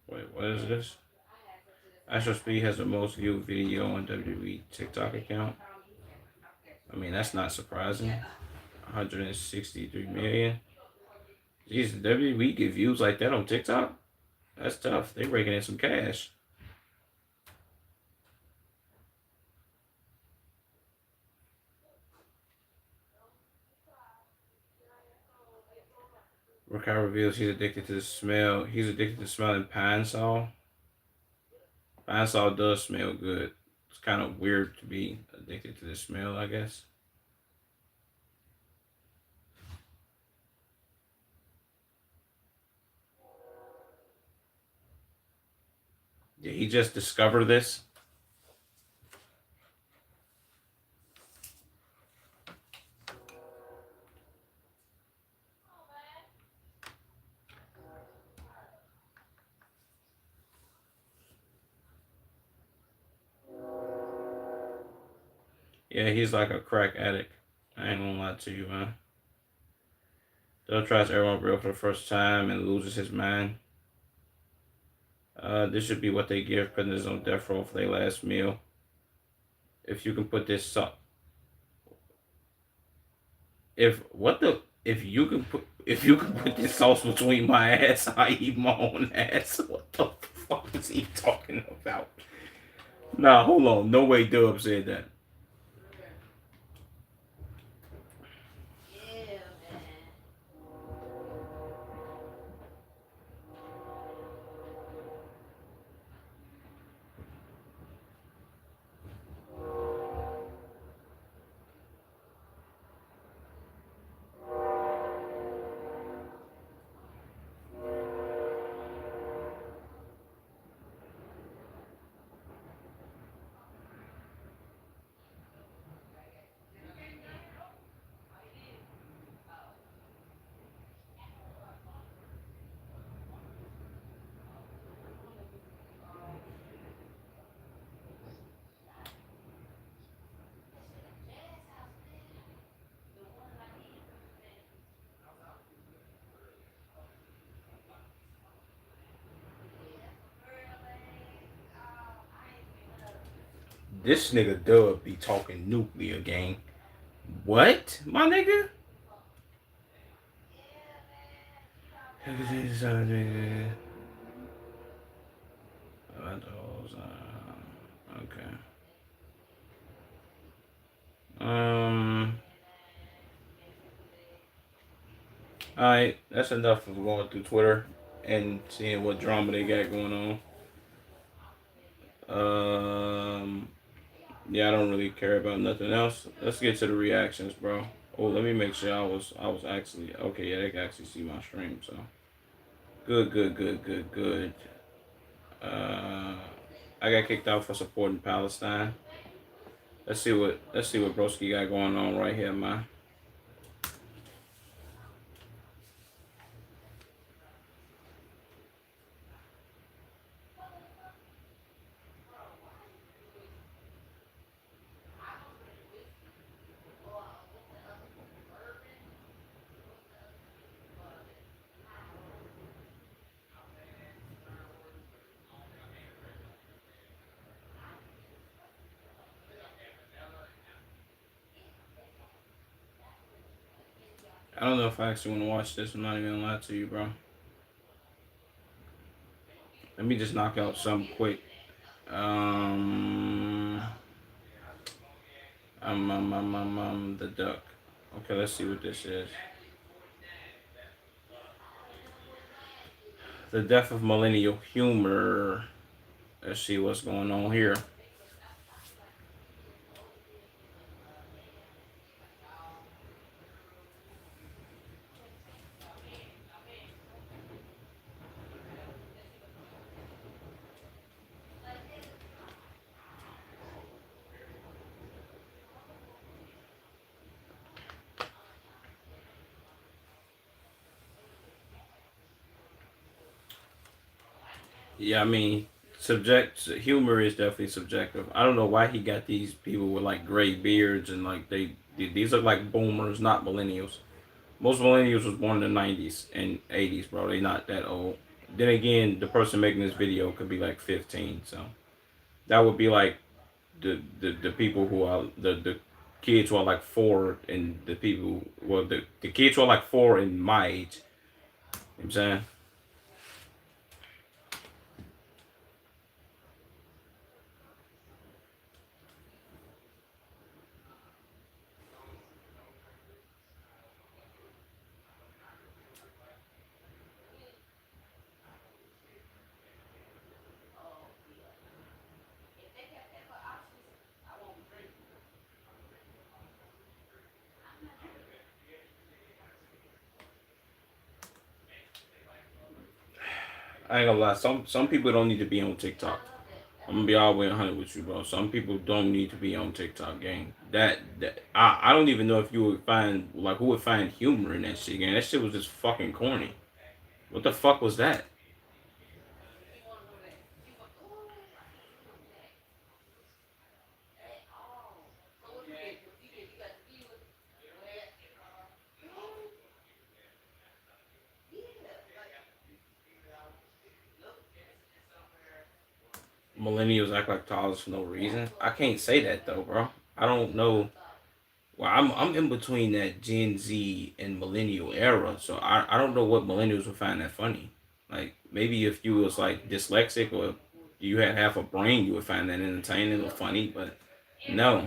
Speaker 1: Wait, what is this? Astro Speed has the most viewed video on WWE TikTok account. I mean, that's not surprising. 163 million. Jeez, WWE get views like that on TikTok? That's tough. They raking in some cash. Rakai reveals he's addicted to the smell. He's addicted to smelling pine sol. Pine sol does smell good. It's kind of weird to be addicted to the smell, I guess. Did he just discover this? Yeah, he's like a crack addict. I ain't gonna lie to you, man. Dell tries Airborne Grill for the first time and loses his mind. This should be what they give prisoners on death row for their last meal. If you can put this up, if you can put this sauce between my ass, I eat my own ass. What the fuck is he talking about? Nah, hold on. No way Dub said that. This nigga Dub be talking nuclear gang. What, my nigga? Okay. Um. Alright, that's enough of going through Twitter and seeing what drama they got going on. Yeah, I don't really care about nothing else. Let's get to the reactions, bro. Oh, let me make sure I was actually okay. Yeah, they can actually see my stream. So good. Uh, I got kicked out for supporting Palestine. Let's see what Broski got going on right here, man. I don't know if I actually want to watch this. I'm not even gonna lie to you, bro. Let me just knock out something quick. The duck. Okay, let's see what this is. The death of millennial humor. Let's see what's going on here. Yeah, I mean, humor is definitely subjective. I don't know why he got these people with like gray beards and like these look like boomers, not millennials. Most millennials was born in the 90s and 80s, bro. They not that old. Then again, the person making this video could be like 15, so that would be like the people who are the kids who are like 4 and the people well the kids who are like 4 in my age. You know what I'm saying? I ain't gonna lie. Some people don't need to be on TikTok. I'm gonna be all the way 100 with you, bro. Some people don't need to be on TikTok, gang. I don't even know if you would find like who would find humor in that shit, gang. That shit was just fucking corny. What the fuck was that? Millennials act like toddlers for no reason. I can't say that though, bro. I don't know. Well, I'm in between that Gen Z and millennial era, so I don't know what millennials would find that funny. Like maybe if you was like dyslexic or you had half a brain, you would find that entertaining or funny. But no,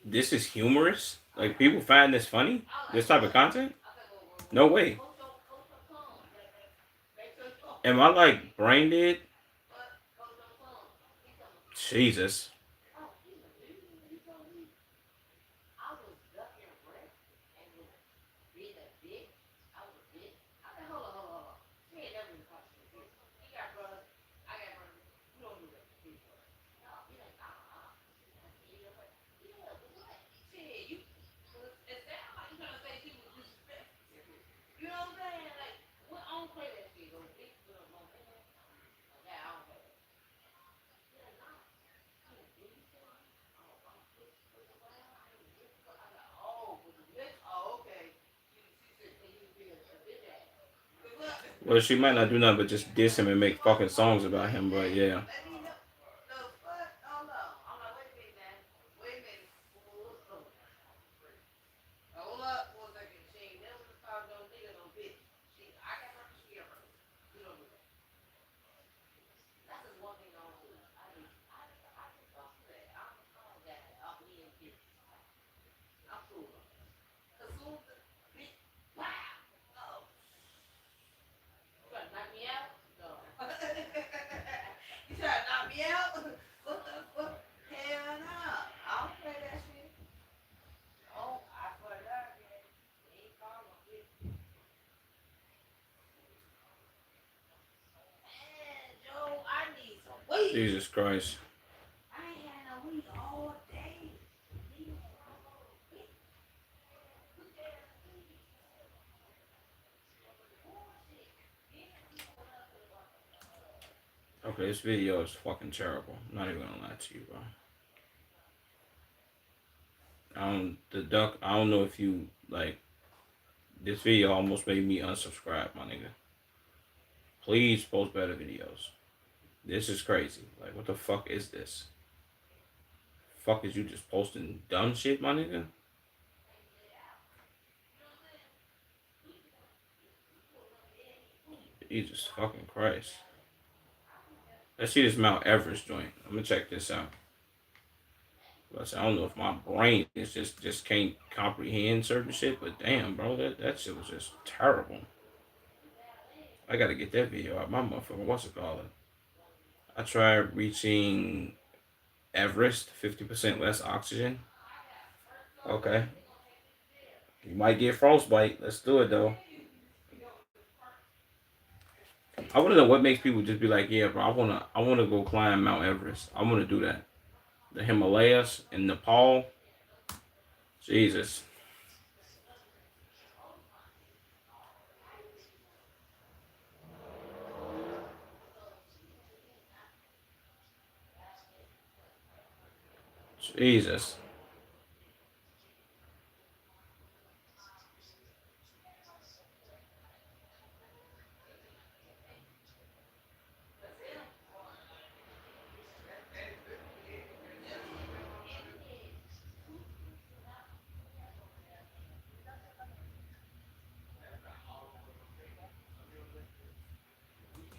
Speaker 1: this is humorous. Like people find this funny. This type of content. No way. Am I like brain dead? Jesus. Well, she might not do nothing but just diss him and make fucking songs about him. But yeah, Jesus Christ. Okay, this video is fucking terrible. I'm not even gonna lie to you, bro. The duck. I don't know if you like. This video almost made me unsubscribe, my nigga. Please post better videos. This is crazy. Like, what the fuck is this? Fuck is you just posting dumb shit, my nigga? Jesus fucking Christ. Let's see this Mount Everest joint. I'm gonna check this out. I don't know if my brain is just can't comprehend certain shit, but damn, bro, that shit was just terrible. I gotta get that video out my motherfucker. What's it called? I tried reaching Everest, 50% less oxygen. Okay. You might get frostbite. Let's do it though. I wanna know what makes people just be like, yeah, bro, I wanna go climb Mount Everest. I wanna do that. The Himalayas in Nepal. Jesus. Jesus.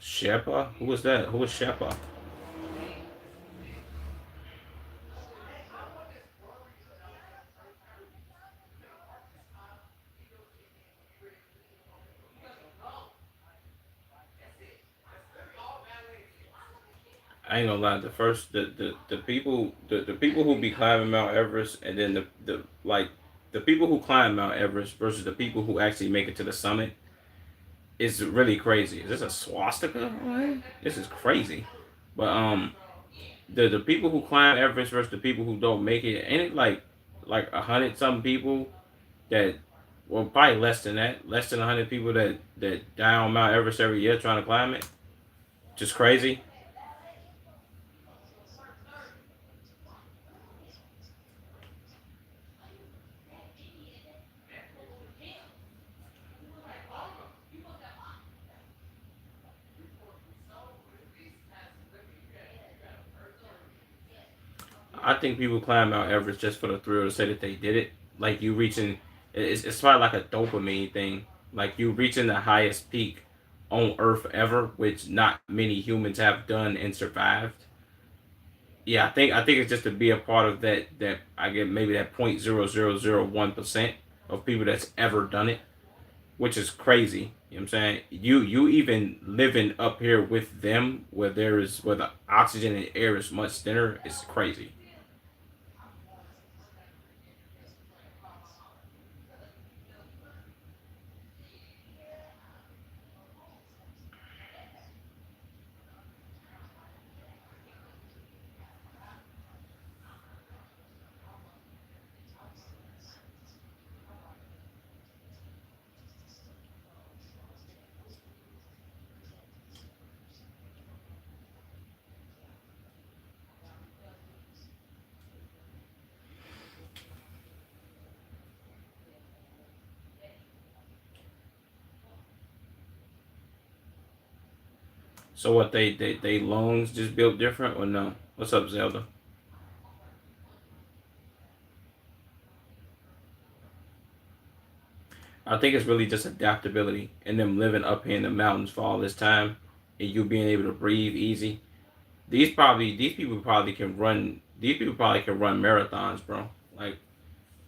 Speaker 1: Sherpa? Who was that? Who was Sherpa? I ain't gonna lie. The first the people who be climbing Mount Everest, and then the like the people who climb Mount Everest versus the people who actually make it to the summit is really crazy. Is this a swastika? This is crazy. But the people who climb Everest versus the people who don't make it, ain't it like 100 something people that, well, probably less than that, less than 100 people that die on Mount Everest every year trying to climb it. Just crazy. I think people climb Mount Everest just for the thrill to say that they did it. Like you reaching, it's probably like a dopamine thing. Like you reaching the highest peak on Earth ever, which not many humans have done and survived. Yeah, I think it's just to be a part of that I get maybe that 0.0001% of people that's ever done it, which is crazy. You know what I'm saying? You even living up here with them where the oxygen and air is much thinner is crazy. So what they lungs just built different or no? What's up, Zelda? I think it's really just adaptability and them living up here in the mountains for all this time and you being able to breathe easy. These people probably can run marathons, bro. Like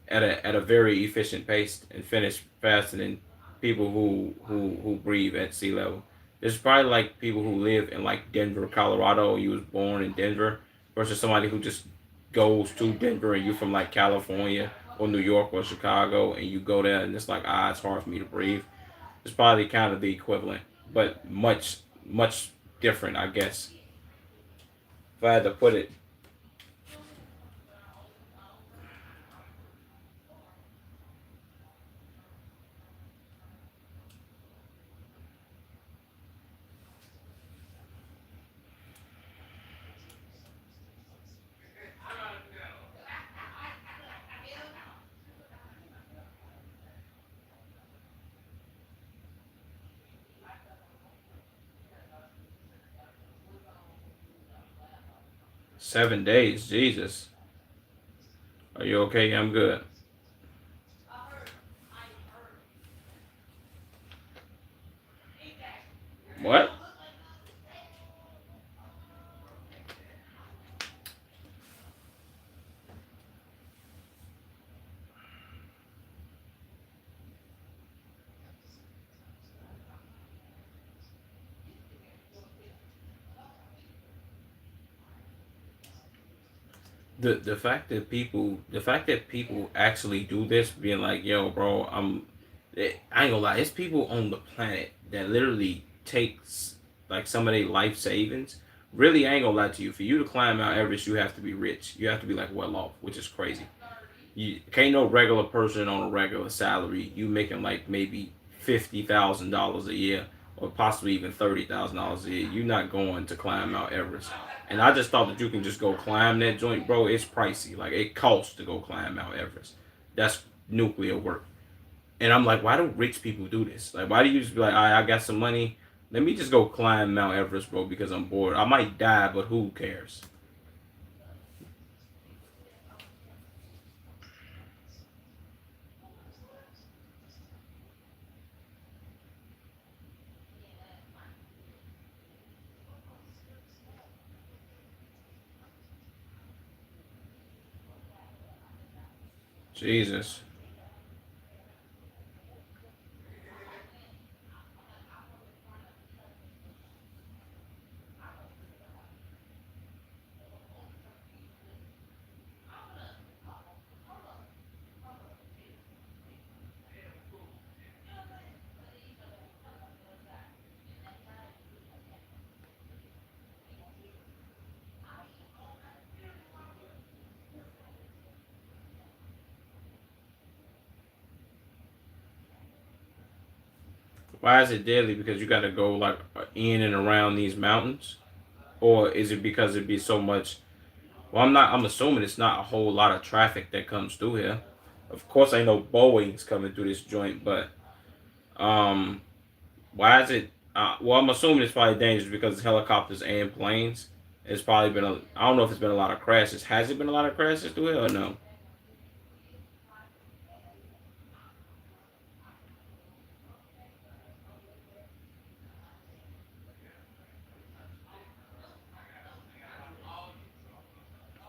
Speaker 1: at a very efficient pace and finish faster than people who breathe at sea level. There's probably like people who live in like Denver, Colorado. You was born in Denver versus somebody who just goes to Denver and you from like California or New York or Chicago and you go there and it's like it's hard for me to breathe. It's probably kind of the equivalent, but much different, I guess. If I had to put it, 7 days. Jesus, are you okay? I'm good. What? The fact that people actually do this, being like, yo, bro, I ain't gonna lie, it's people on the planet that literally takes like some of their life savings. Really, I ain't gonna lie to you. For you to climb Mount Everest, you have to be rich. You have to be like well off, which is crazy. You can't no regular person on a regular salary. You making like maybe $50,000 a year, or possibly even $30,000 a year. You're not going to climb Mount Everest. And I just thought that you can just go climb that joint, bro. It's pricey. Like it costs to go climb Mount Everest. That's nuclear work. And I'm like, why do rich people do this? Like, why do you just be like, I got some money. Let me just go climb Mount Everest, bro, because I'm bored. I might die, but who cares? Jesus. Why is it deadly? Because you got to go like in and around these mountains, or is it because it be so much? Well, I'm not. I'm assuming it's not a whole lot of traffic that comes through here. Of course, I know Boeing's coming through this joint, but um, why is it? Well, I'm assuming it's probably dangerous because it's helicopters and planes. It's probably been a. I don't know if it's been a lot of crashes. Has it been a lot of crashes through here or no?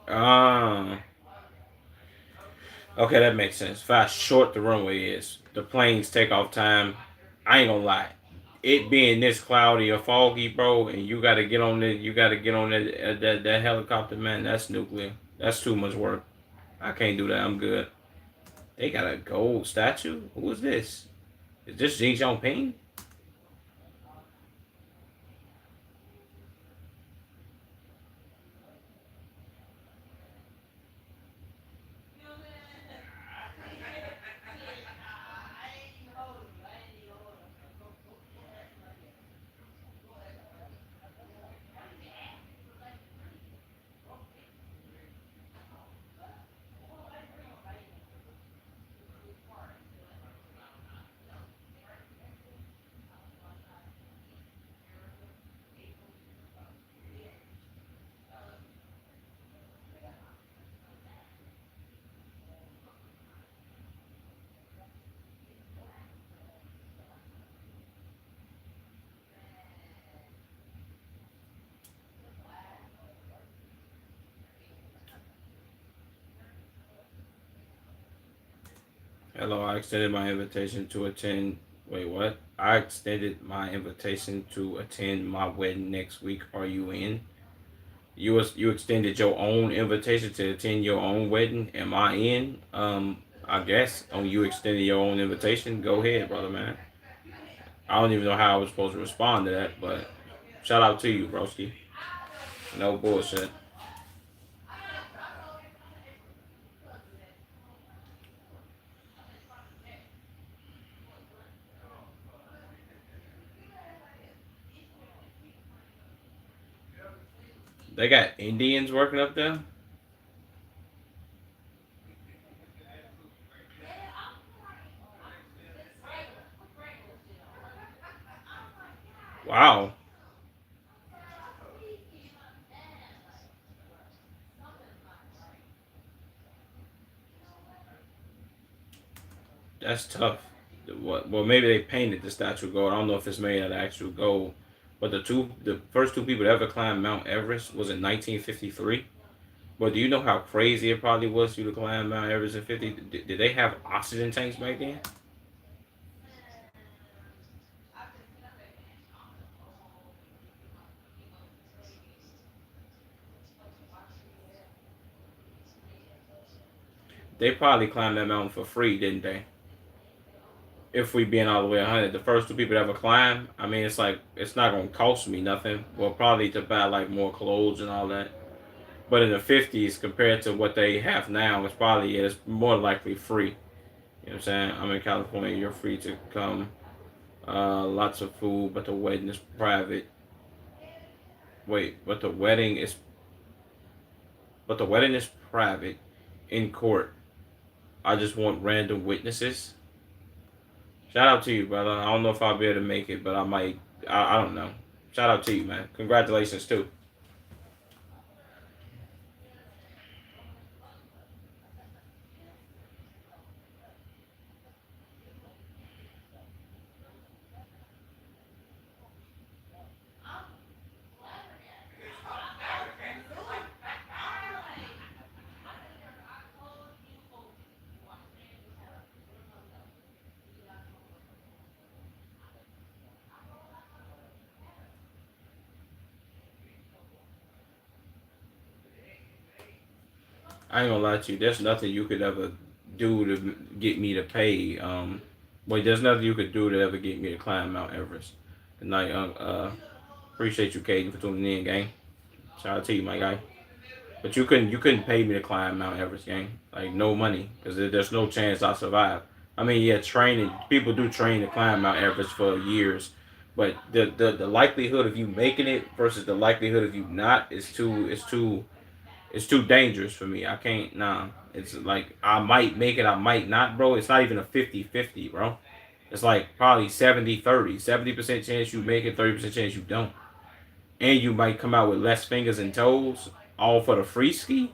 Speaker 1: Ah, okay, that makes sense. For how short the runway is, the plane's takeoff time. I ain't gonna lie. It being this cloudy or foggy, bro, and you gotta get on it. You gotta get on that helicopter, man. That's nuclear. That's too much work. I can't do that. I'm good. They got a gold statue. Who is this? Is this Xi Jinping? Hello, I extended my invitation to attend. Wait, what? I extended my invitation to attend my wedding next week. Are you in? You extended your own invitation to attend your own wedding. Am I in? I guess. Oh, you extended your own invitation. Go ahead, brother, man. I don't even know how I was supposed to respond to that, but shout out to you, broski. No bullshit. They got Indians working up there. Wow, that's tough. What? Well, maybe they painted the statue gold. I don't know if it's made out of actual gold. But the first two people to ever climb Mount Everest was in 1953. But do you know how crazy it probably was for you to climb Mount Everest in 50? Did they have oxygen tanks back then? They probably climbed that mountain for free, didn't they? If we being all the way 100, the first two people to ever climb, I mean, it's like it's not gonna cost me nothing. Well, probably to buy like more clothes and all that. But in the 50s, compared to what they have now, it's probably it's more likely free. You know what I'm saying? I'm in California. You're free to come. Lots of food, but the wedding is private. Wait, but the wedding is private in court. I just want random witnesses. Shout out to you, brother. I don't know if I'll be able to make it, but I might. I don't know. Shout out to you, man. Congratulations too. I ain't gonna lie to you. There's nothing you could ever do to get me to pay. Wait, there's nothing you could do to ever get me to climb Mount Everest. Good night. Appreciate you, Caden, for tuning in, gang. Shout out to you, my guy. But you couldn't pay me to climb Mount Everest, gang. Like no money, because there's no chance I survive. I mean, yeah, training people do train to climb Mount Everest for years, but the likelihood of you making it versus the likelihood of you not is too dangerous for me. I can't. Nah. It's like I might make it, I might not, bro. It's not even a 50-50, bro. It's like probably 70-30. 70% chance you make it, 30% chance you don't. And you might come out with less fingers and toes, all for the free ski.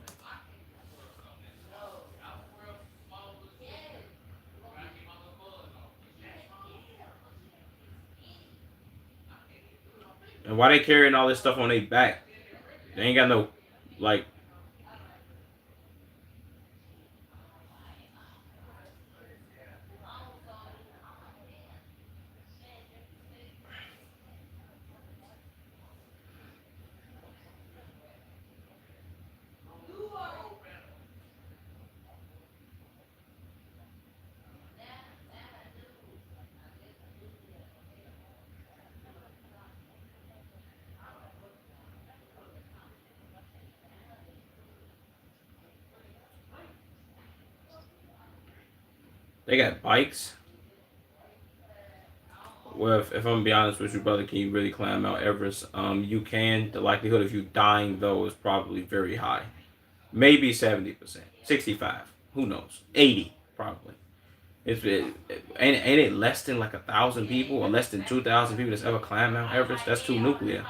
Speaker 1: And why they carrying all this stuff on their back? They ain't got no, like, they got bikes. Well, if I'm gonna be honest with you, brother, can you really climb Mount Everest? You can. The likelihood of you dying though is probably very high. Maybe 70%, 65. Who knows? 80 probably. Ain't it less than like 1,000 people or less than 2,000 people that's ever climbed Mount Everest? That's too nuclear.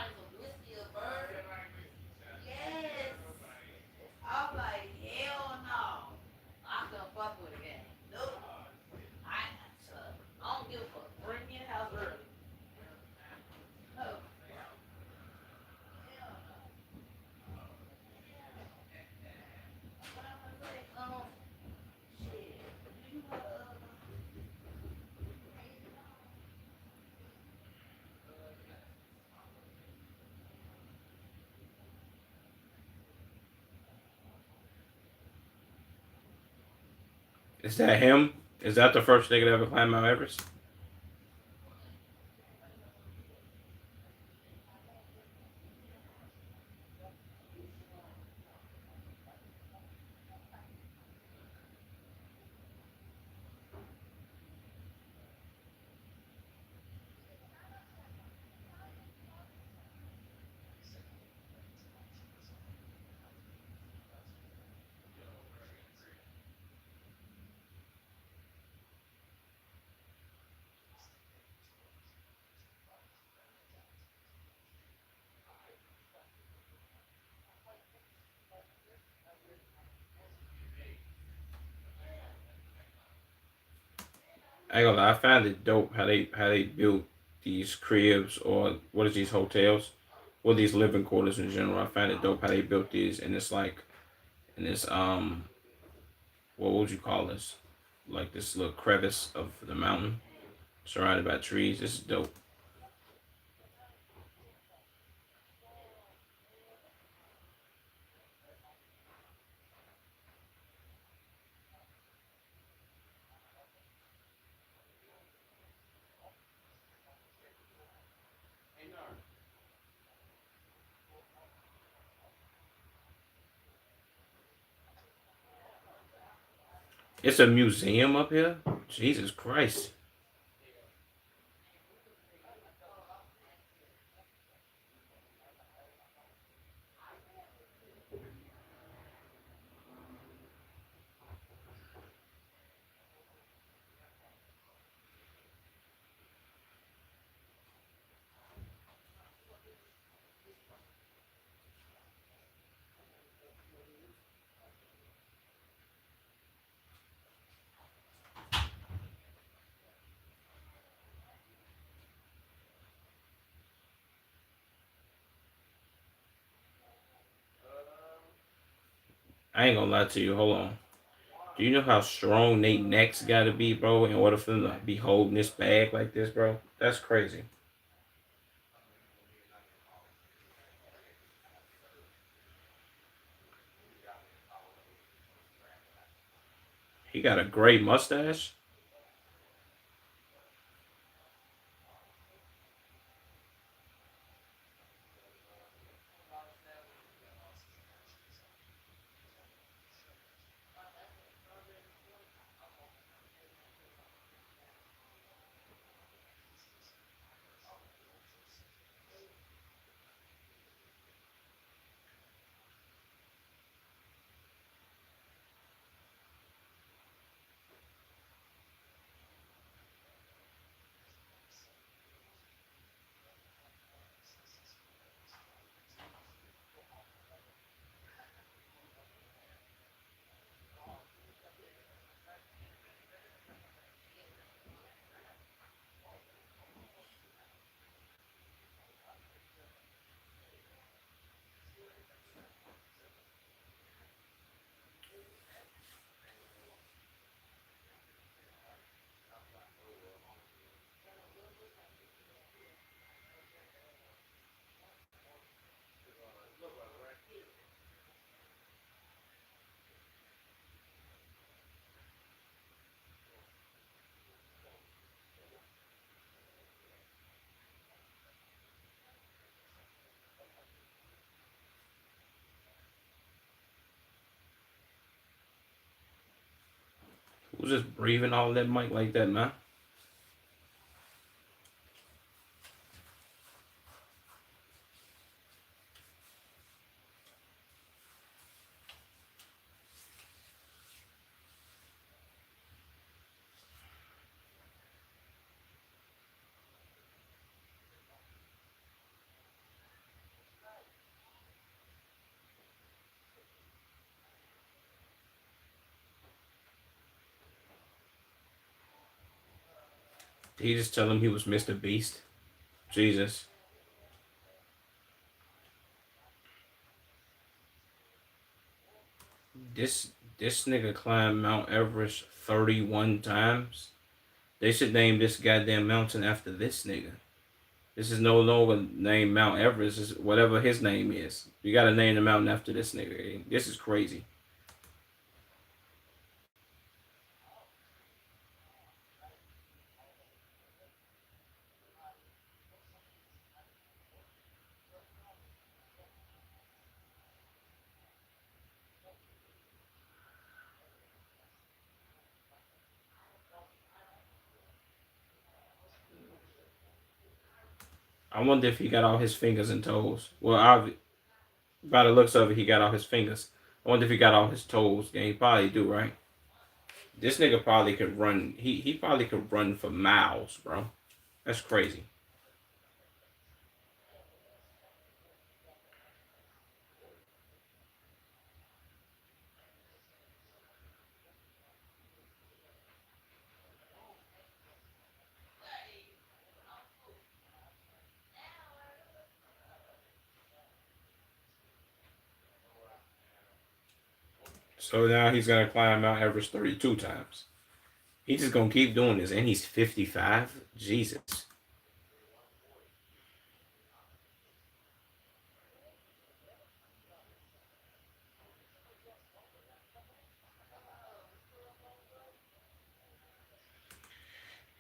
Speaker 1: Is that him? Is that the first nigga that ever climbed Mount Everest? I ain't gonna lie, I found it dope how they built these cribs or what is these hotels, or these living quarters in general. I found it dope how they built these, and it's like in this what would you call this? Like this little crevice of the mountain surrounded by trees. This is dope. It's a museum up here. Jesus Christ. I ain't gonna lie to you. Hold on. Do you know how strong they necks gotta be, bro, in order for them to be holding this bag like this, bro? That's crazy. He got a gray mustache. Who's just breathing all that mic like that, man? Did he just tell him he was Mr. Beast? Jesus. This nigga climbed Mount Everest 31 times. They should name this goddamn mountain after this nigga. This is no longer named Mount Everest. It's whatever his name is. You gotta name the mountain after this nigga. This is crazy. I wonder if he got all his fingers and toes. Well, by the looks of it, he got all his fingers. I wonder if he got all his toes. Yeah, he probably do, right? This nigga probably could run. He probably could run for miles, bro. That's crazy. So now he's gonna climb Mount Everest 32 times. He's just gonna keep doing this, and he's 55. Jesus.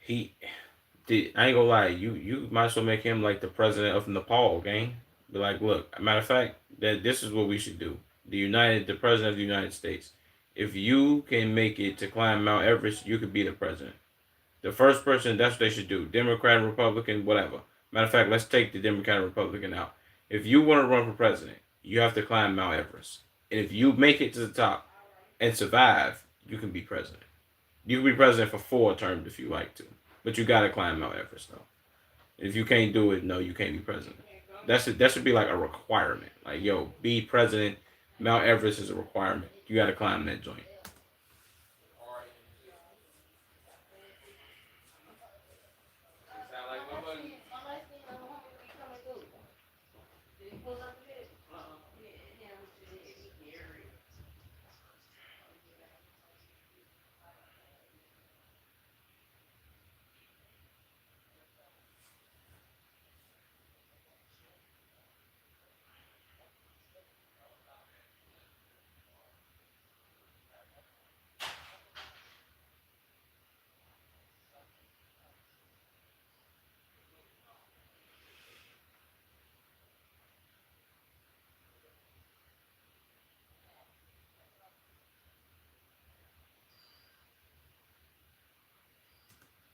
Speaker 1: He did. I ain't gonna lie. You might as well make him like the president of Nepal, gang. Be like, look. Matter of fact, that this is what we should do. The president of the United States. If you can make it to climb Mount Everest, you could be the president. The first person, that's what they should do. Democrat, Republican, whatever. Matter of fact, let's take the Democrat and Republican out. If you want to run for president, you have to climb Mount Everest. And if you make it to the top and survive, you can be president. You can be president for 4 terms if you like to. But you gotta climb Mount Everest though. If you can't do it, no, you can't be president. That should be like a requirement. Like, yo, be president. Mount Everest is a requirement. You gotta climb that joint.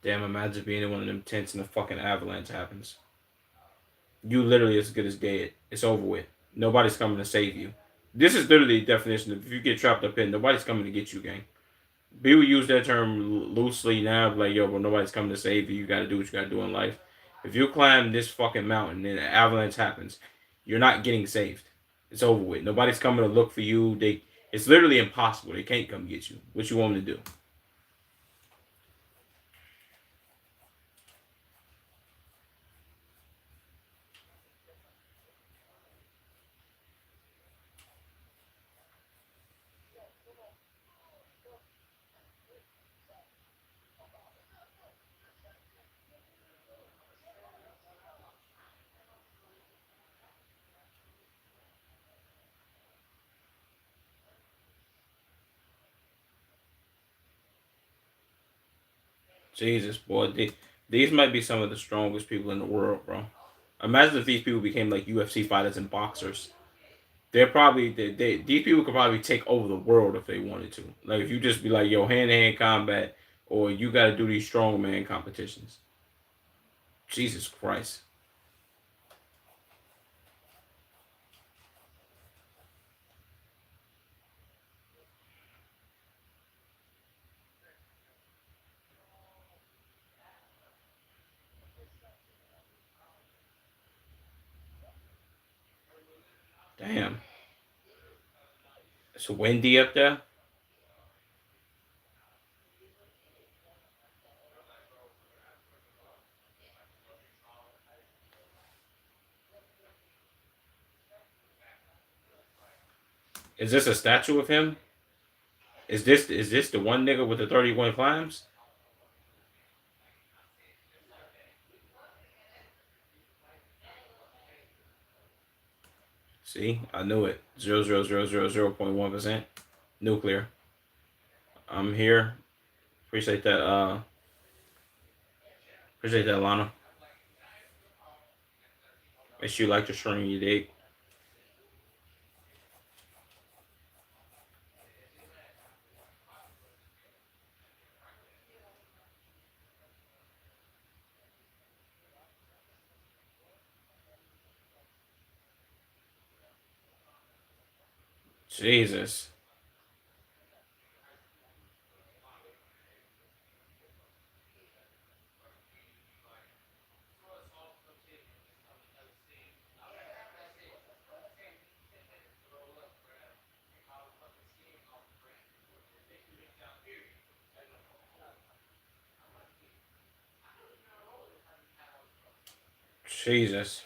Speaker 1: Damn, imagine being in one of them tents and a fucking avalanche happens. You literally as good as dead. It's over with. Nobody's coming to save you. This is literally the definition of if you get trapped up in, nobody's coming to get you, gang. People use that term loosely now, like, yo, but nobody's coming to save you. You gotta do what you gotta do in life. If you climb this fucking mountain and an avalanche happens, you're not getting saved. It's over with. Nobody's coming to look for you. It's literally impossible. They can't come get you. What you want them to do? Jesus, boy, these might be some of the strongest people in the world, bro. Imagine if these people became like UFC fighters and boxers. They're probably these people could probably take over the world if they wanted to. Like if you just be like, yo, hand to hand combat, or you got to do these strongman competitions. Jesus Christ. Damn. It's windy up there. Is this a statue of him? Is this the one nigga with the 31 climbs? See, I knew it. 0.1% nuclear. I'm here. Appreciate that. Appreciate that, Lana. Make sure you like the stream, you dig? Jesus. Jesus.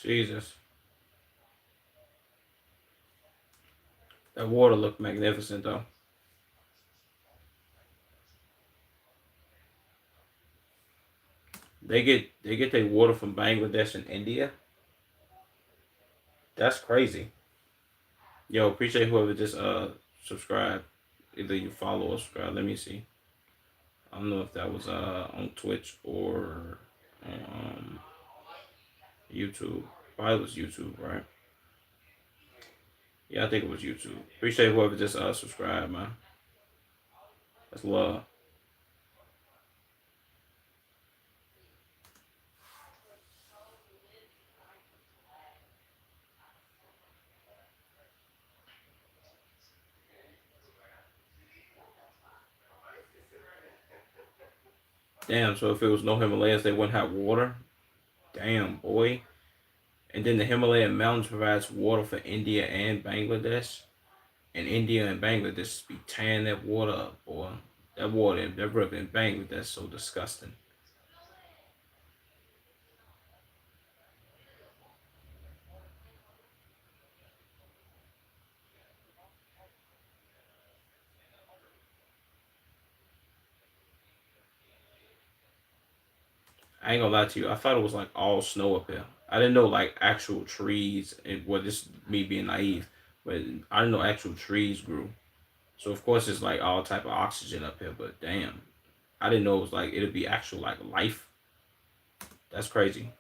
Speaker 1: Jesus. That water looked magnificent though. They get their water from Bangladesh and India. That's crazy. Yo, appreciate whoever just subscribed. Either you follow or subscribe. Let me see. I don't know if that was on Twitch or um YouTube. Probably was YouTube, right? Yeah, I think it was YouTube. Appreciate whoever just subscribed, man. That's love. Damn, so if it was no Himalayas, they wouldn't have water? Damn, boy. And then the Himalayan mountains provides water for India and Bangladesh. And India and Bangladesh be tearing that water up, boy. That water, that river in Bangladesh, so disgusting. I ain't gonna lie to you. I thought it was like all snow up here. I didn't know like actual trees. And well, this is me being naive, but I didn't know actual trees grew. So of course it's like all type of oxygen up here. But damn, I didn't know it was like it'd be actual like life. That's crazy.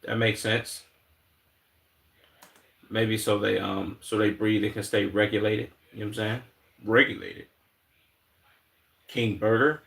Speaker 1: That makes sense. Maybe so they breathe and can stay regulated. You know what I'm saying? Regulated. King Burger.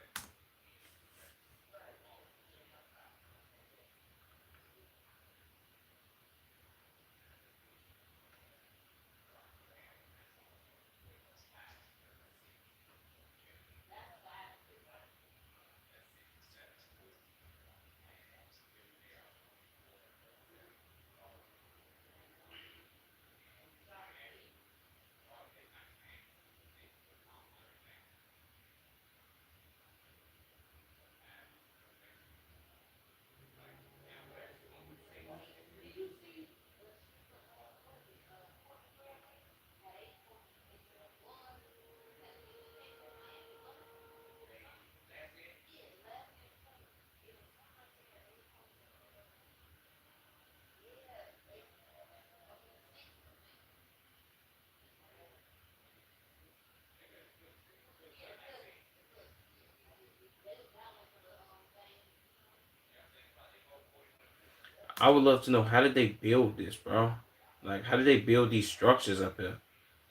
Speaker 1: I would love to know how did they build this, bro? Like how did they build these structures up here?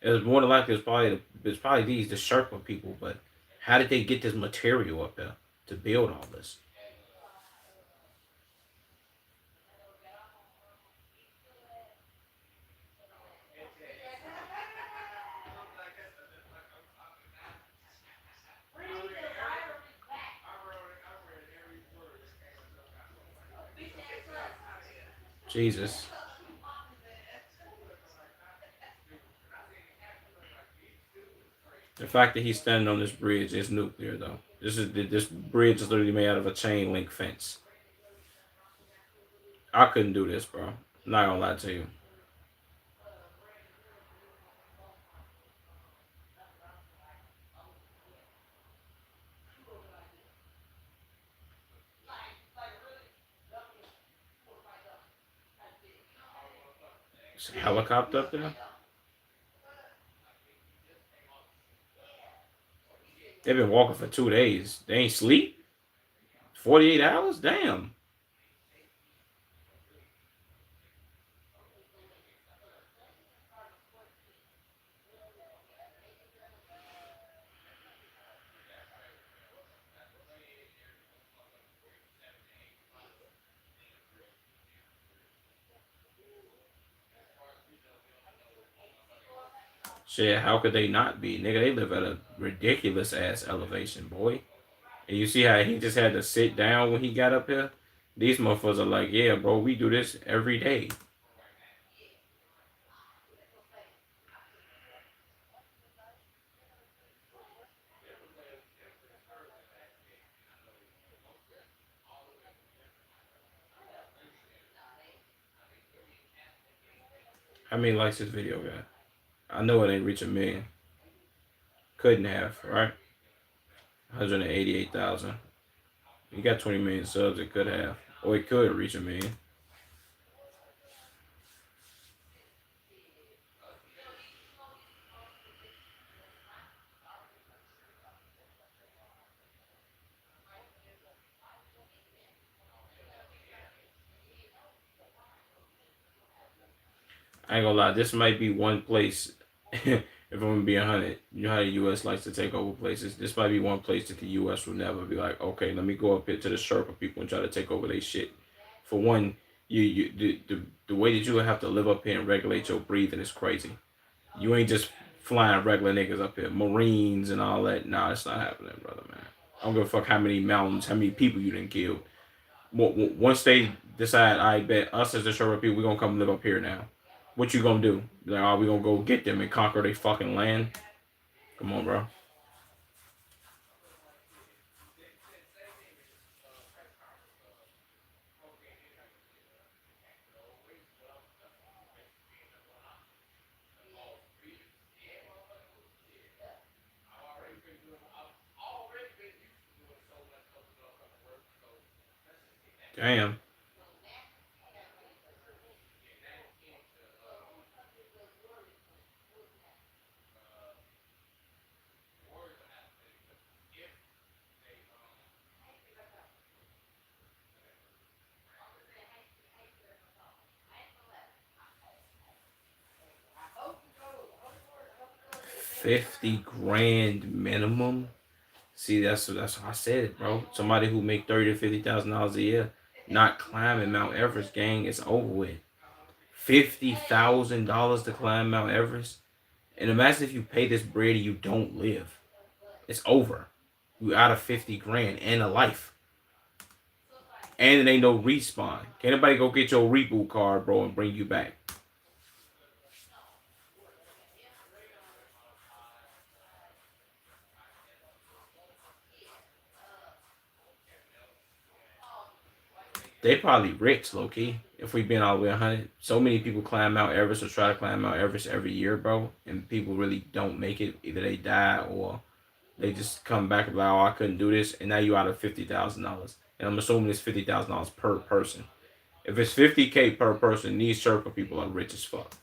Speaker 1: It was more than likely it's probably these the Sherpa people, but how did they get this material up there to build all this? Jesus. The fact that he's standing on this bridge is nuclear, though. This bridge is literally made out of a chain link fence. I couldn't do this, bro. Not gonna lie to you. It's a helicopter up there. They've been walking for 2 days. They ain't sleep. 48 hours. Damn. Shit, how could they not be? Nigga, they live at a ridiculous ass elevation, boy. And you see how he just had to sit down when he got up here? These motherfuckers are like, yeah, bro, we do this every day. How many likes this video got? I know it ain't reach a million. Couldn't have, right? 188,000. You got 20 million subs, it could have. Or it could reach a million. I ain't gonna lie. This might be one place. If I'm gonna be 100, you know how the U.S. likes to take over places. This might be one place that the U.S. will never be like, okay, let me go up here to the Sherpa people and try to take over their shit. For one, the way that you would have to live up here and regulate your breathing is crazy. You ain't just flying regular niggas up here, Marines and all that. Nah, it's not happening, brother, man. I don't give a fuck how many mountains, how many people you done killed. Once they decide, I bet us as the Sherpa people, we gonna come live up here now. What you gonna do? Like, are we gonna go get them and conquer their fucking land? Come on, bro. Damn. $50 grand minimum. See, that's how I said it, bro. Somebody who make $30,000 to $50,000 a year, not climbing Mount Everest, gang, it's over with. $50,000 to climb Mount Everest, and imagine if you pay this bread and you don't live. It's over. You out of 50 grand and a life, and it ain't no respawn. Can anybody go get your reboot card, bro, and bring you back? They probably rich, low key. If we been all the way 100, so many people climb Mount Everest or try to climb Mount Everest every year, bro, and people really don't make it. Either they die or they just come back and be like, oh, I couldn't do this, and now you out of $50,000. And I'm assuming it's $50,000 per person. If it's 50K per person, these Sherpa people are rich as fuck.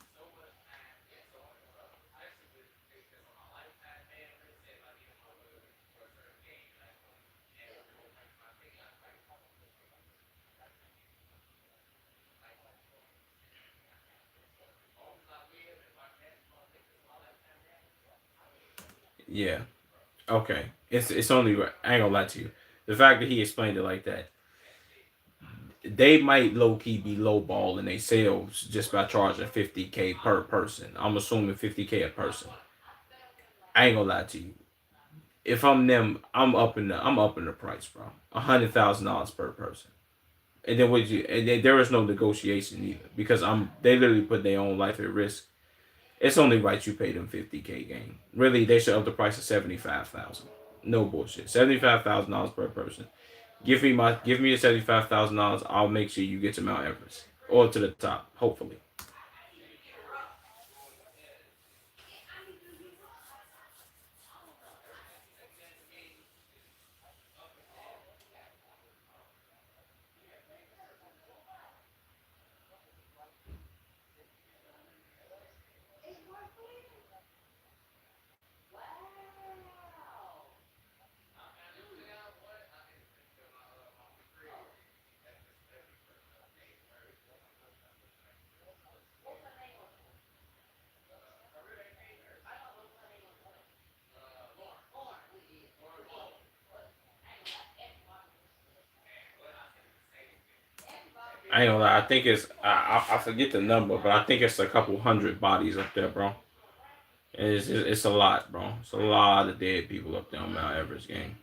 Speaker 1: Yeah. Okay. It's only I ain't gonna lie to you. The fact that he explained it like that, they might low key be lowballing they sales just by charging 50K per person. I'm assuming 50K a person. I ain't gonna lie to you. If I'm them, I'm upping the price, bro. $100,000 per person. And then there is no negotiation either because they literally put their own life at risk. It's only right you pay them 50K game. Really, they should up the price to 75,000. No bullshit. $75,000 per person. Give me the $75,000. I'll make sure you get to Mount Everest or to the top. Hopefully. I ain't gonna lie. I think I forget the number, but I think it's a couple hundred bodies up there, bro. It's a lot, bro. It's a lot of dead people up there on Mount Everest, gang.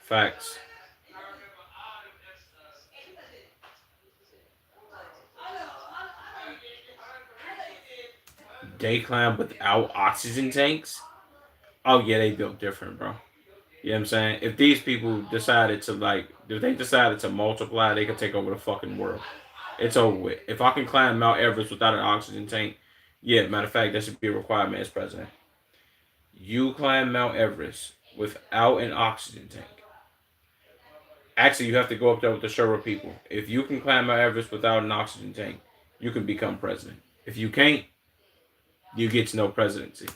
Speaker 1: Facts. They climb without oxygen tanks. Oh yeah, they built different, bro. You know what I'm saying? If these people decided to if they decided to multiply, they could take over the fucking world. It's over with. If I can climb Mount Everest without an oxygen tank, yeah, matter of fact, that should be a requirement as president. You climb Mount Everest without an oxygen tank. Actually, you have to go up there with the Sherpa people. If you can climb Mount Everest without an oxygen tank, you can become president. If you can't, you get to no presidency.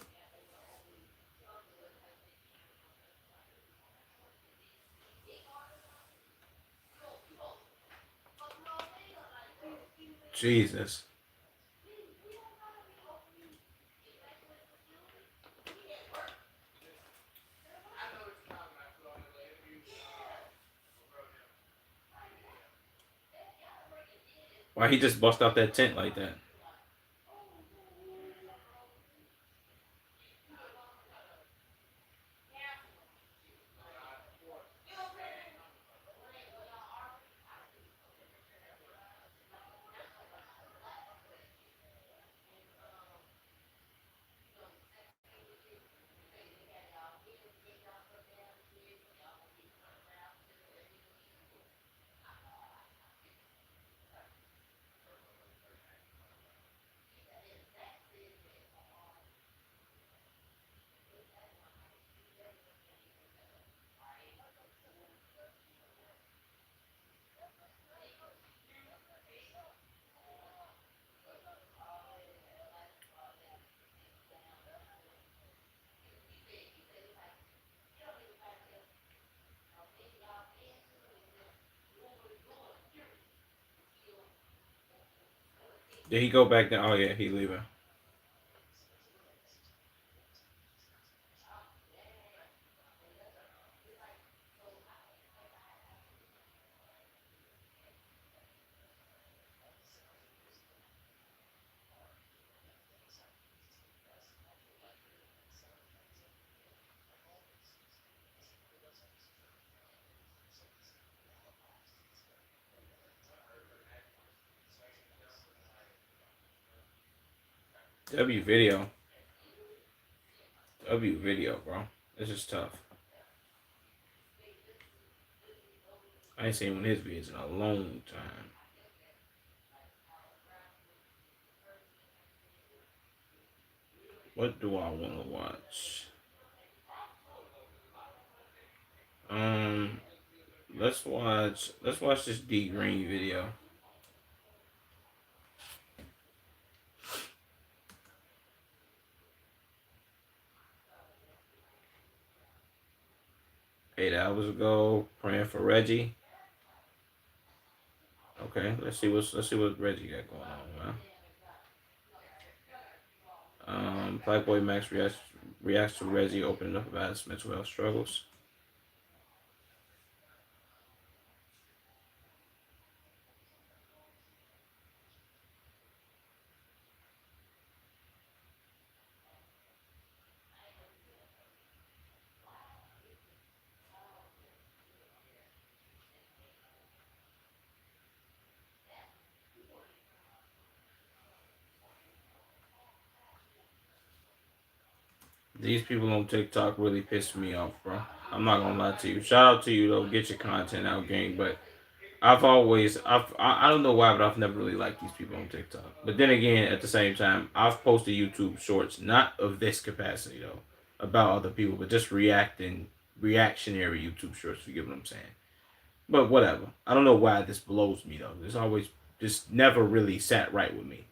Speaker 1: Jesus. Why he just bust out that tent like that? Did he go back there? Oh yeah, he leaving. W video. W video, bro. This is tough. I ain't seen one of his videos in a long time. What do I want to watch? Um, let's watch this D Green video. $8 ago, praying for Reggie. Okay, let's see what Reggie got going on, man. Playboy Max reacts to Reggie opening up about his mental health struggles. These people on TikTok really piss me off, bro. I'm not gonna lie to you. Shout out to you though. Get your content out, gang. But I don't know why, but I've never really liked these people on TikTok. But then again, at the same time, I've posted YouTube shorts, not of this capacity though, about other people, but just reactionary YouTube shorts. You get what I'm saying? But whatever. I don't know why this blows me though. This always just never really sat right with me.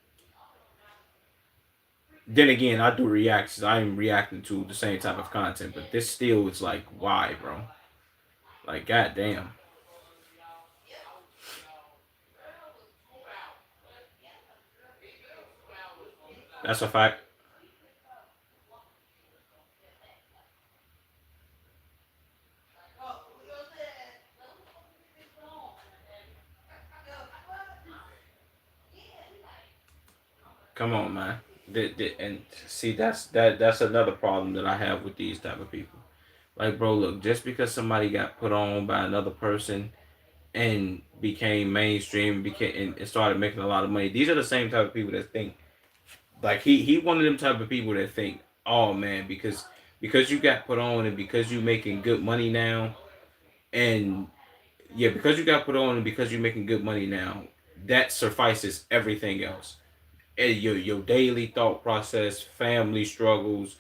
Speaker 1: Then again, I do reactions. I am reacting to the same type of content, but this still is like, why, bro? Like, goddamn. That's a fact. Come on, man. And see, that's another problem that I have with these type of people. Like, bro, look, just because somebody got put on by another person and became mainstream, and started making a lot of money, these are the same type of people that think like he one of them type of people that think, oh man, because you got put on and because you making good money now, and yeah, because you got put on and because you're making good money now, that suffices everything else. And your daily thought process, family struggles,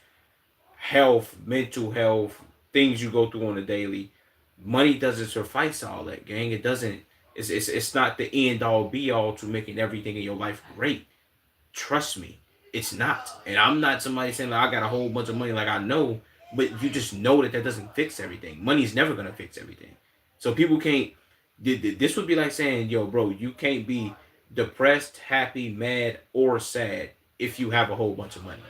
Speaker 1: health, mental health, things you go through on a daily. Money doesn't suffice all that, gang. It doesn't. It's not the end all be all to making everything in your life great. Trust me, it's not. And I'm not somebody saying like I got a whole bunch of money, like I know, but you just know that doesn't fix everything. Money's never gonna fix everything. So people can't. This would be like saying, yo, bro, you can't be depressed, happy, mad, or sad if you have a whole bunch of money.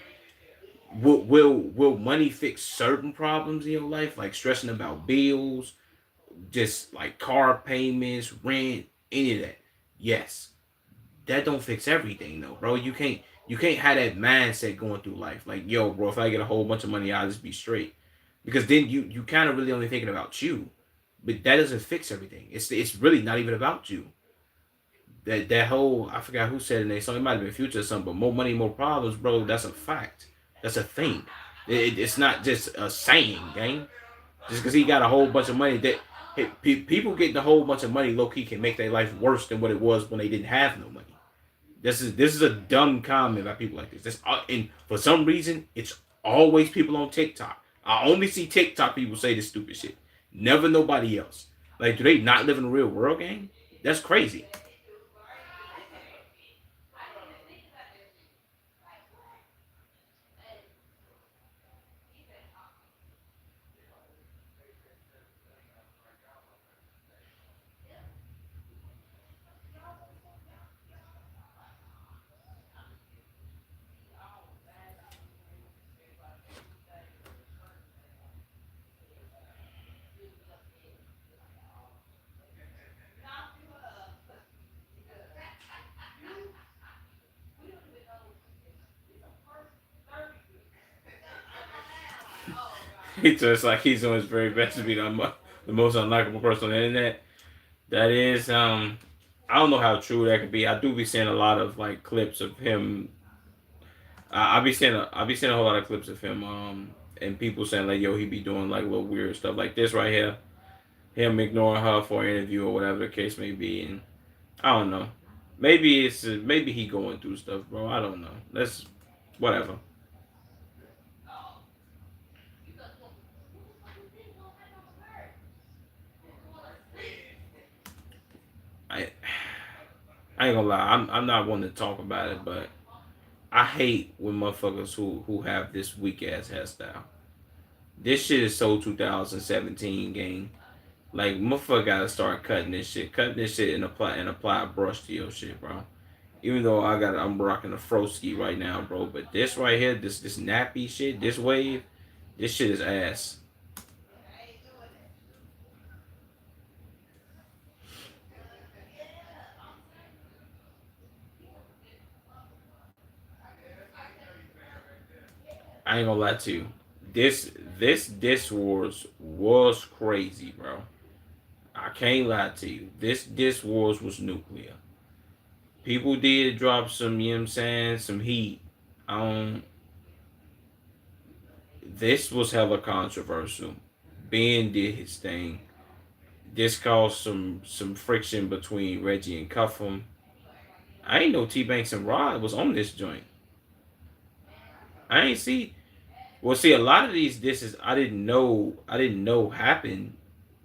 Speaker 1: Will money fix certain problems in your life, like stressing about bills, just like car payments, rent, any of that? Yes. That don't fix everything though, bro. You can't have that mindset going through life. Like, yo, bro, if I get a whole bunch of money, I'll just be straight. Because then you kind of really only thinking about you. But that doesn't fix everything. It's really not even about you. That whole, I forgot who said it in their song. It might have been Future or something, but more money, more problems, bro. That's a fact. That's a thing. It's not just a saying, gang. Just because he got a whole bunch of money, that people getting a whole bunch of money, low key can make their life worse than what it was when they didn't have no money. This is a dumb comment by people like this. And for some reason, it's always people on TikTok. I only see TikTok people say this stupid shit. Never nobody else. Like, do they not live in the real world, gang? That's crazy. He just like he's doing his very best to be the most unlikable person on the internet. That is, I don't know how true that could be. I do be seeing a lot of like clips of him. I be seeing a whole lot of clips of him, and people saying like, yo, he be doing like little weird stuff like this right here, him ignoring her for an interview or whatever the case may be, and I don't know. Maybe he going through stuff, bro. I don't know. That's whatever. I I ain't gonna lie. I'm not one to talk about it, but I hate when motherfuckers who have this weak ass hairstyle. This shit is so 2017 gang. Like, motherfucker gotta start cutting this shit and apply a brush to your shit, bro. Even though I'm rocking a Froski right now, bro. But this right here, this nappy shit, this wave, this shit is ass. I ain't gonna lie to you. This wars was crazy, bro. I can't lie to you. This wars was nuclear. People did drop some, you know what I'm saying, some heat. Um, this was hella controversial. Ben did his thing. This caused some friction between Reggie and Cuffham. I ain't know T Banks and Rod was on this joint. I ain't see. Well, see, a lot of these disses I didn't know happened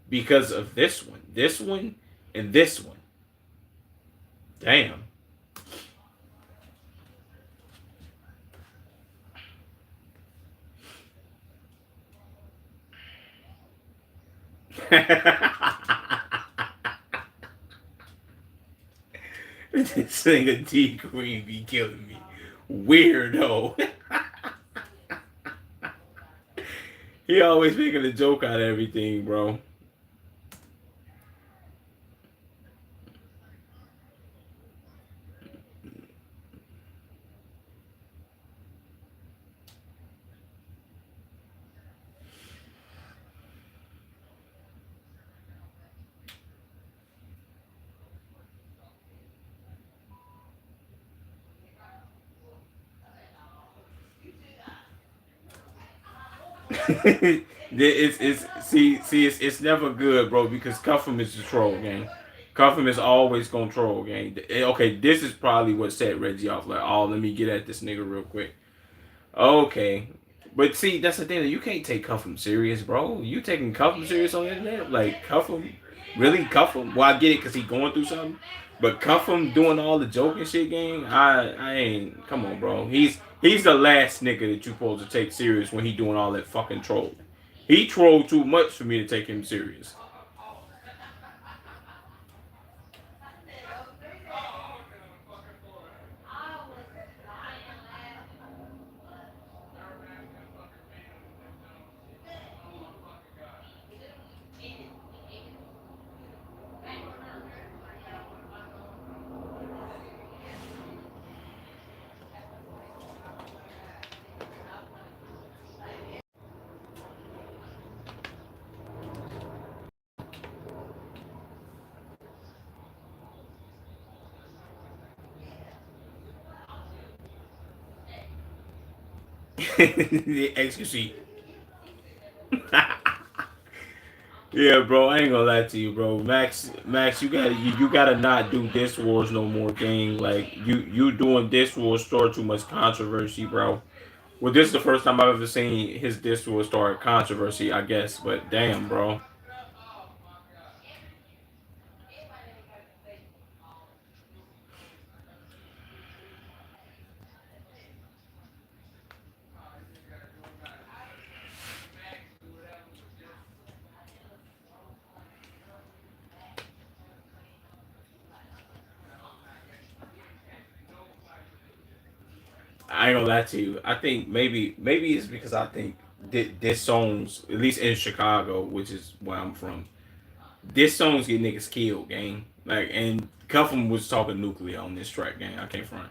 Speaker 1: because of this one, and this one. Damn. This nigga D Green be killing me. Weirdo. He always making a joke out of everything, bro. It's it's never good, bro, because Cuffham is the troll gang. Cuffham is always gonna troll gang. Okay, this is probably what set Reggie off. Like, oh, let me get at this nigga real quick. Okay, but see, that's the thing that you can't take Cuffham serious, bro. You taking Cuffham serious on the internet? Like, Cuffham, really Cuffham? Well, I get it because he going through something, but Cuffham doing all the joking shit, gang. I ain't. Come on, bro. He's the last nigga that you supposed to take serious when he doing all that fucking troll. He trolled too much for me to take him serious. The ecstasy. Yeah, bro, I ain't gonna lie to you, bro. Max, you gotta not do Diss Wars no more, gang. Like you doing Diss Wars start too much controversy, bro. Well, this is the first time I've ever seen his Diss Wars start controversy, I guess. But damn, bro. I ain't gonna lie to you. I think maybe it's because I think this songs, at least in Chicago, which is where I'm from, this songs get niggas killed, gang. Like, and Cuffham was talking nuclear on this track, gang. I can't front.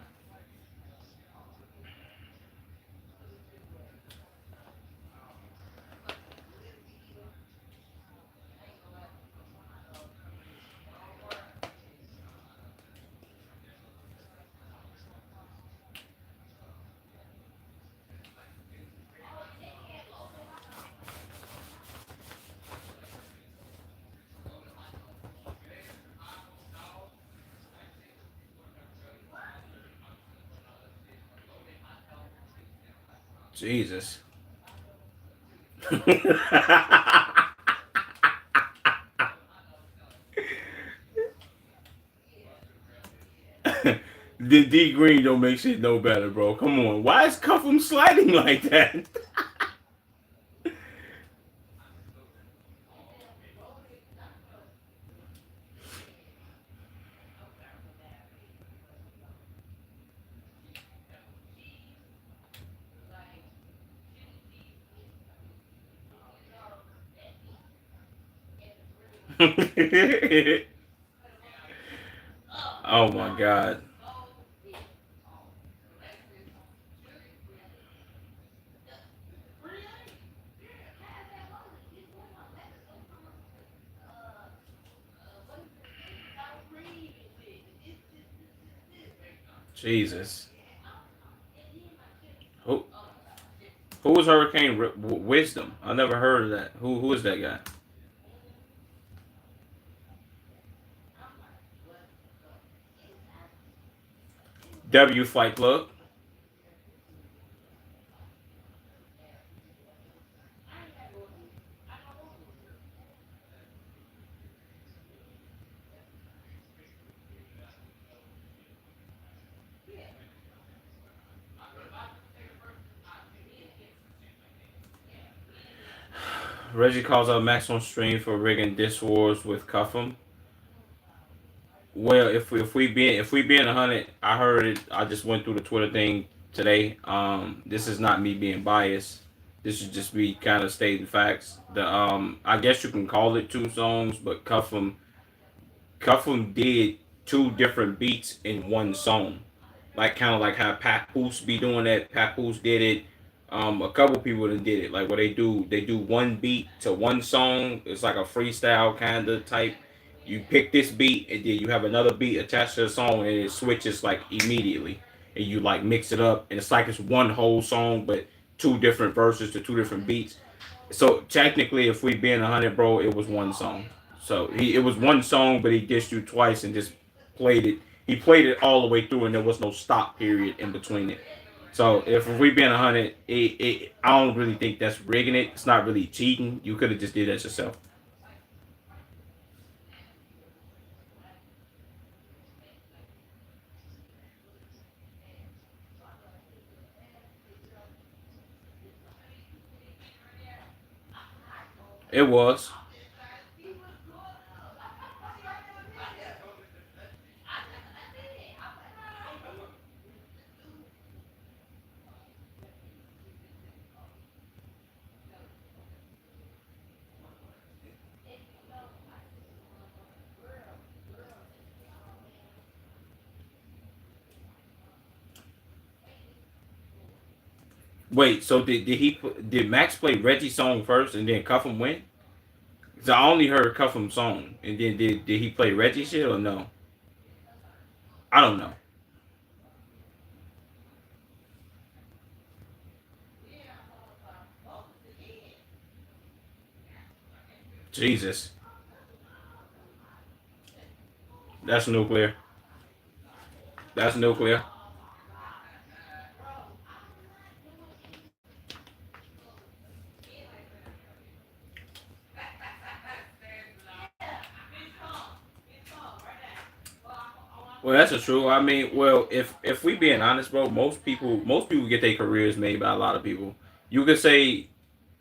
Speaker 1: Jesus. The D Green don't make shit no better, bro. Come on. Why is Cuffham sliding like that? Oh my god. Jesus. Who who was Hurricane Wisdom? I never heard of that. Who is that guy? W Fight Club. Reggie calls out Max on stream for rigging diss wars with Cuffham. Well, if we being 100, I heard it. I just went through the Twitter thing today. This is not me being biased. This is just me kind of stating facts. The I guess you can call it two songs, but Cuffham did two different beats in one song, like kind of like how Papoose be doing that. Papoose did it. A couple people that did it, like what they do one beat to one song. It's like a freestyle kind of type. You pick this beat and then you have another beat attached to the song and it switches like immediately, and you like mix it up and it's like it's one whole song but two different verses to two different beats. So technically, if we being 100, bro, it was one song. So it was one song, but he dissed you twice and just played it. He played it all the way through, and there was no stop period in between it. So if we being 100, I don't really think that's rigging it. It's not really cheating. You could have just did that yourself. It was. Wait, so did Max play Reggie's song first and then Cuffham win? Cause I only heard Cuffham's song, and then did he play Reggie shit or no? I don't know. Jesus. That's nuclear. That's nuclear. Well, that's the true. I mean, well, if we being honest, bro, most people get their careers made by a lot of people. You could say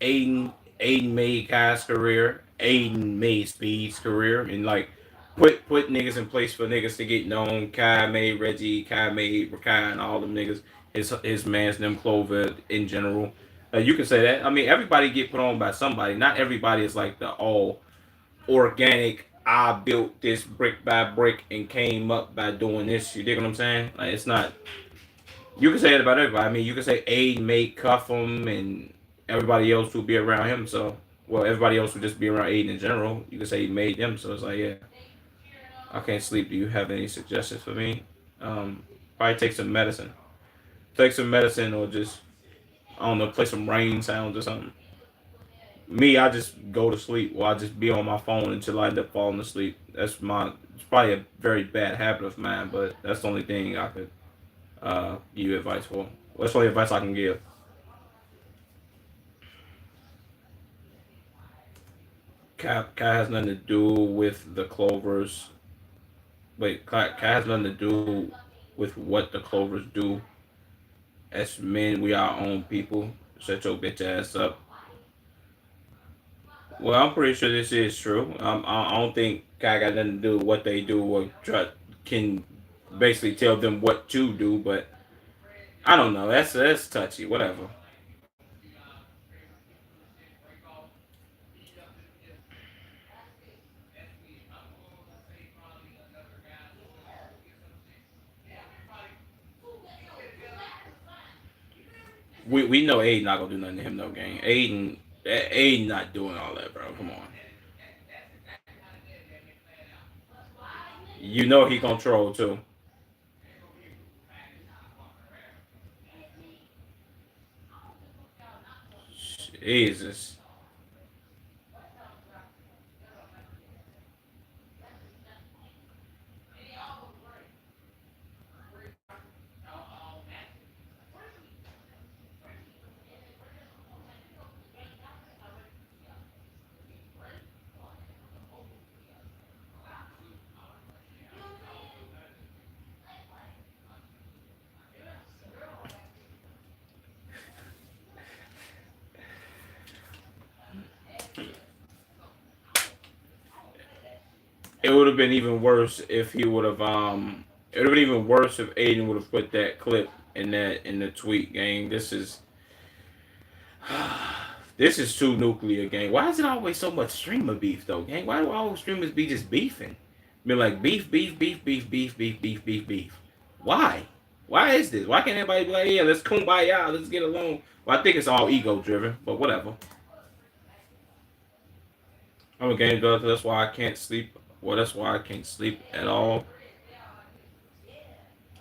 Speaker 1: Aiden made Kai's career. Aiden made Speed's career, and like put niggas in place for niggas to get known. Kai made Reggie. Kai made Rakai and all them niggas. His man's them Clover in general. You can say that. I mean, everybody get put on by somebody. Not everybody is like the all organic. I built this brick by brick and came up by doing this. You dig what I'm saying? Like it's not. You can say it about everybody. I mean, you can say Aiden made Cuffham and everybody else who be around him. So, well, everybody else would just be around Aiden in general. You can say he made them. So it's like, yeah, I can't sleep. Do you have any suggestions for me? Probably take some medicine. Take some medicine, or just I don't know, play some rain sounds or something. Me, I just go to sleep, or I just be on my phone until I end up falling asleep. It's probably a very bad habit of mine, but that's the only thing I could give you advice for. What's the only advice I can give? Cat has nothing to do with the Clovers. Wait, Cat has nothing to do with what the Clovers do. As men, we are our own people. Shut your bitch ass up. Well, I'm pretty sure this is true. I don't think Kai got nothing to do with what they do or can basically tell them what to do, but I don't know. That's touchy. Whatever. We know Aiden not gonna do nothing to him, no gang. Aiden not doing all that, bro. Come on. You know he gonna troll too. Jesus. It would have been even worse if he would have it would have been even worse if Aiden would have put that clip in the tweet gang. This is too nuclear, gang. Why is it always so much streamer beef though, gang? Why do all streamers be just beefing? Be like beef, beef, beef, beef, beef, beef, beef, beef, beef. Why? Why is this? Why can't everybody be like, yeah, let's kumbaya, let's get along? Well, I think it's all ego driven, but whatever. I'm a game developer. That's why I can't sleep. Well, that's why I can't sleep at all.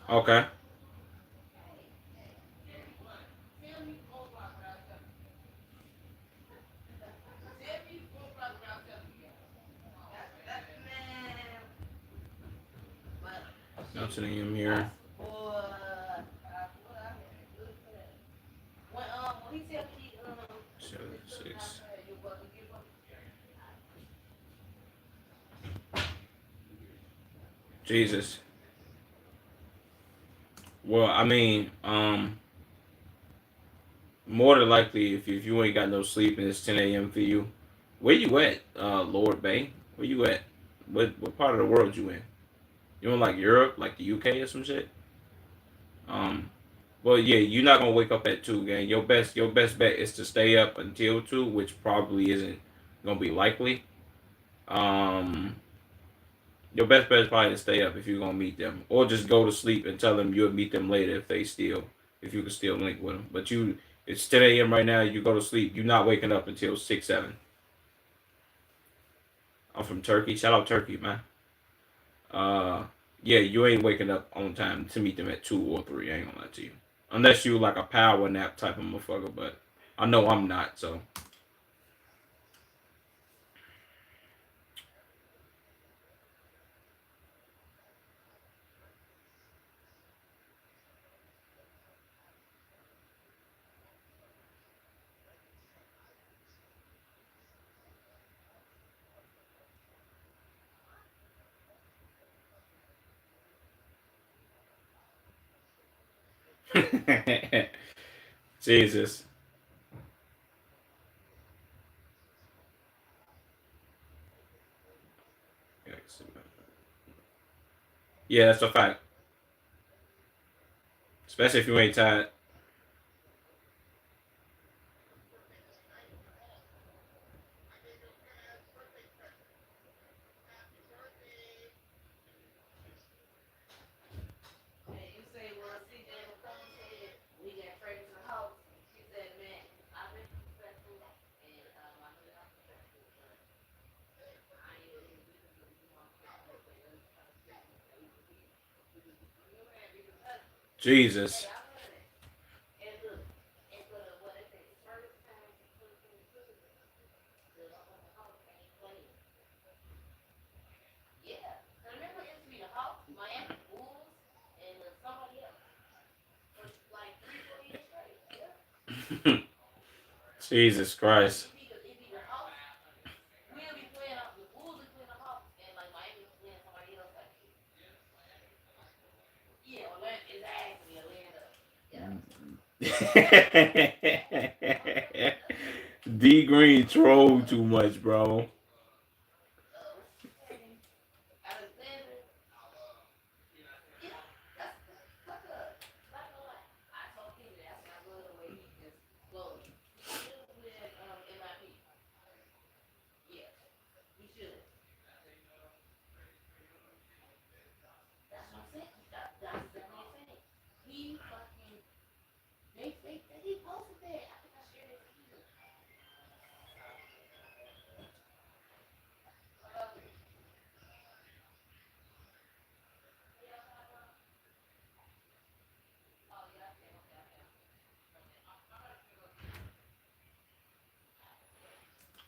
Speaker 1: Okay. I'm sitting him here. 7, 6. Jesus. Well, I mean, more than likely, if you ain't got no sleep and it's 10 a.m. for you, where you at, Lord Bay? Where you at? What part of the world you in? You in like Europe, like the UK or some shit? Um, well, yeah, you're not gonna wake up at 2, gang. Your best bet is to stay up until 2, which probably isn't gonna be likely. Um, your best bet is probably to stay up if you're gonna meet them, or just go to sleep and tell them you'll meet them later if you can still link with them. But it's 10 a.m. right now. You go to sleep. You're not waking up until 6, 7. I'm from Turkey. Shout out Turkey, man. Uh, yeah, you ain't waking up on time to meet them at 2 or 3. I ain't gonna lie to you, unless you like a power nap type of motherfucker. But I know I'm not. So Jesus. Yeah, that's a fact. Especially if you ain't tired. Jesus. Jesus Christ. D Green trolled too much, bro.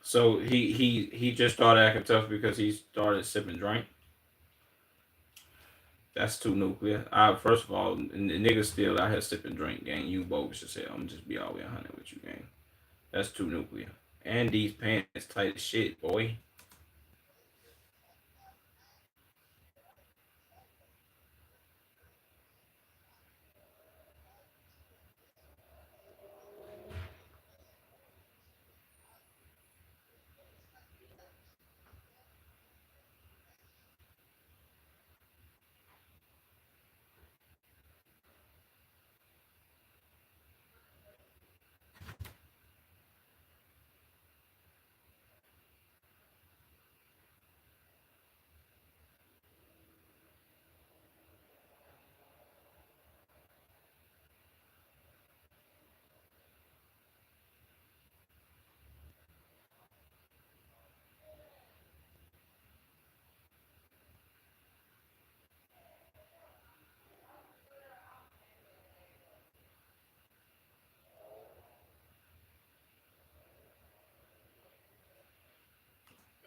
Speaker 1: So he just started acting tough because he started sipping drink. That's too nuclear. I first of all, the niggas still out here sipping drink, gang. You bogus as hell. I'm just be all the way 100 with you, gang. That's too nuclear. And these pants tight as shit, boy.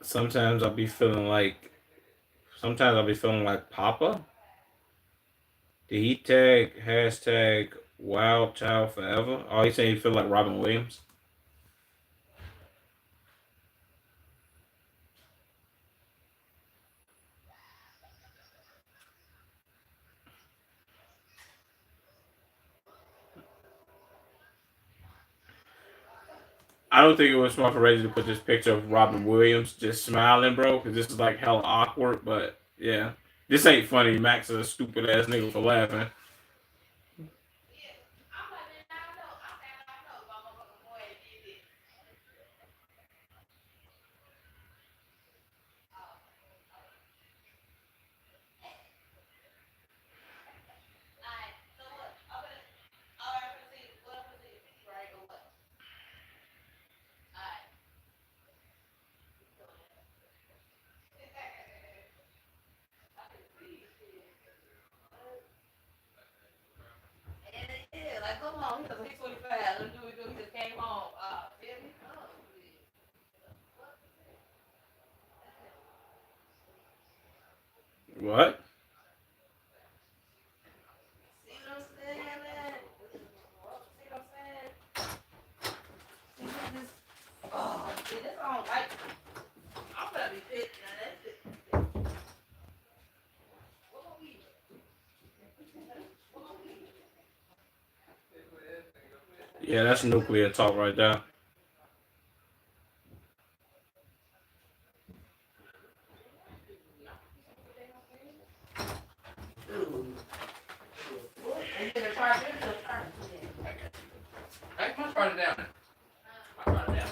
Speaker 1: Sometimes I'll be feeling like sometimes I'll be feeling like Papa. Did he tag hashtag Wild Child Forever? Oh, he saying he feel like Robin Williams. I don't think it was smart for Reggie to put this picture of Robin Williams just smiling, bro, because this is like hella awkward. But yeah, this ain't funny. Max is a stupid ass nigga for laughing. What? Yeah, that's nuclear talk right there. Hey, come on, turn it down. Turn it down.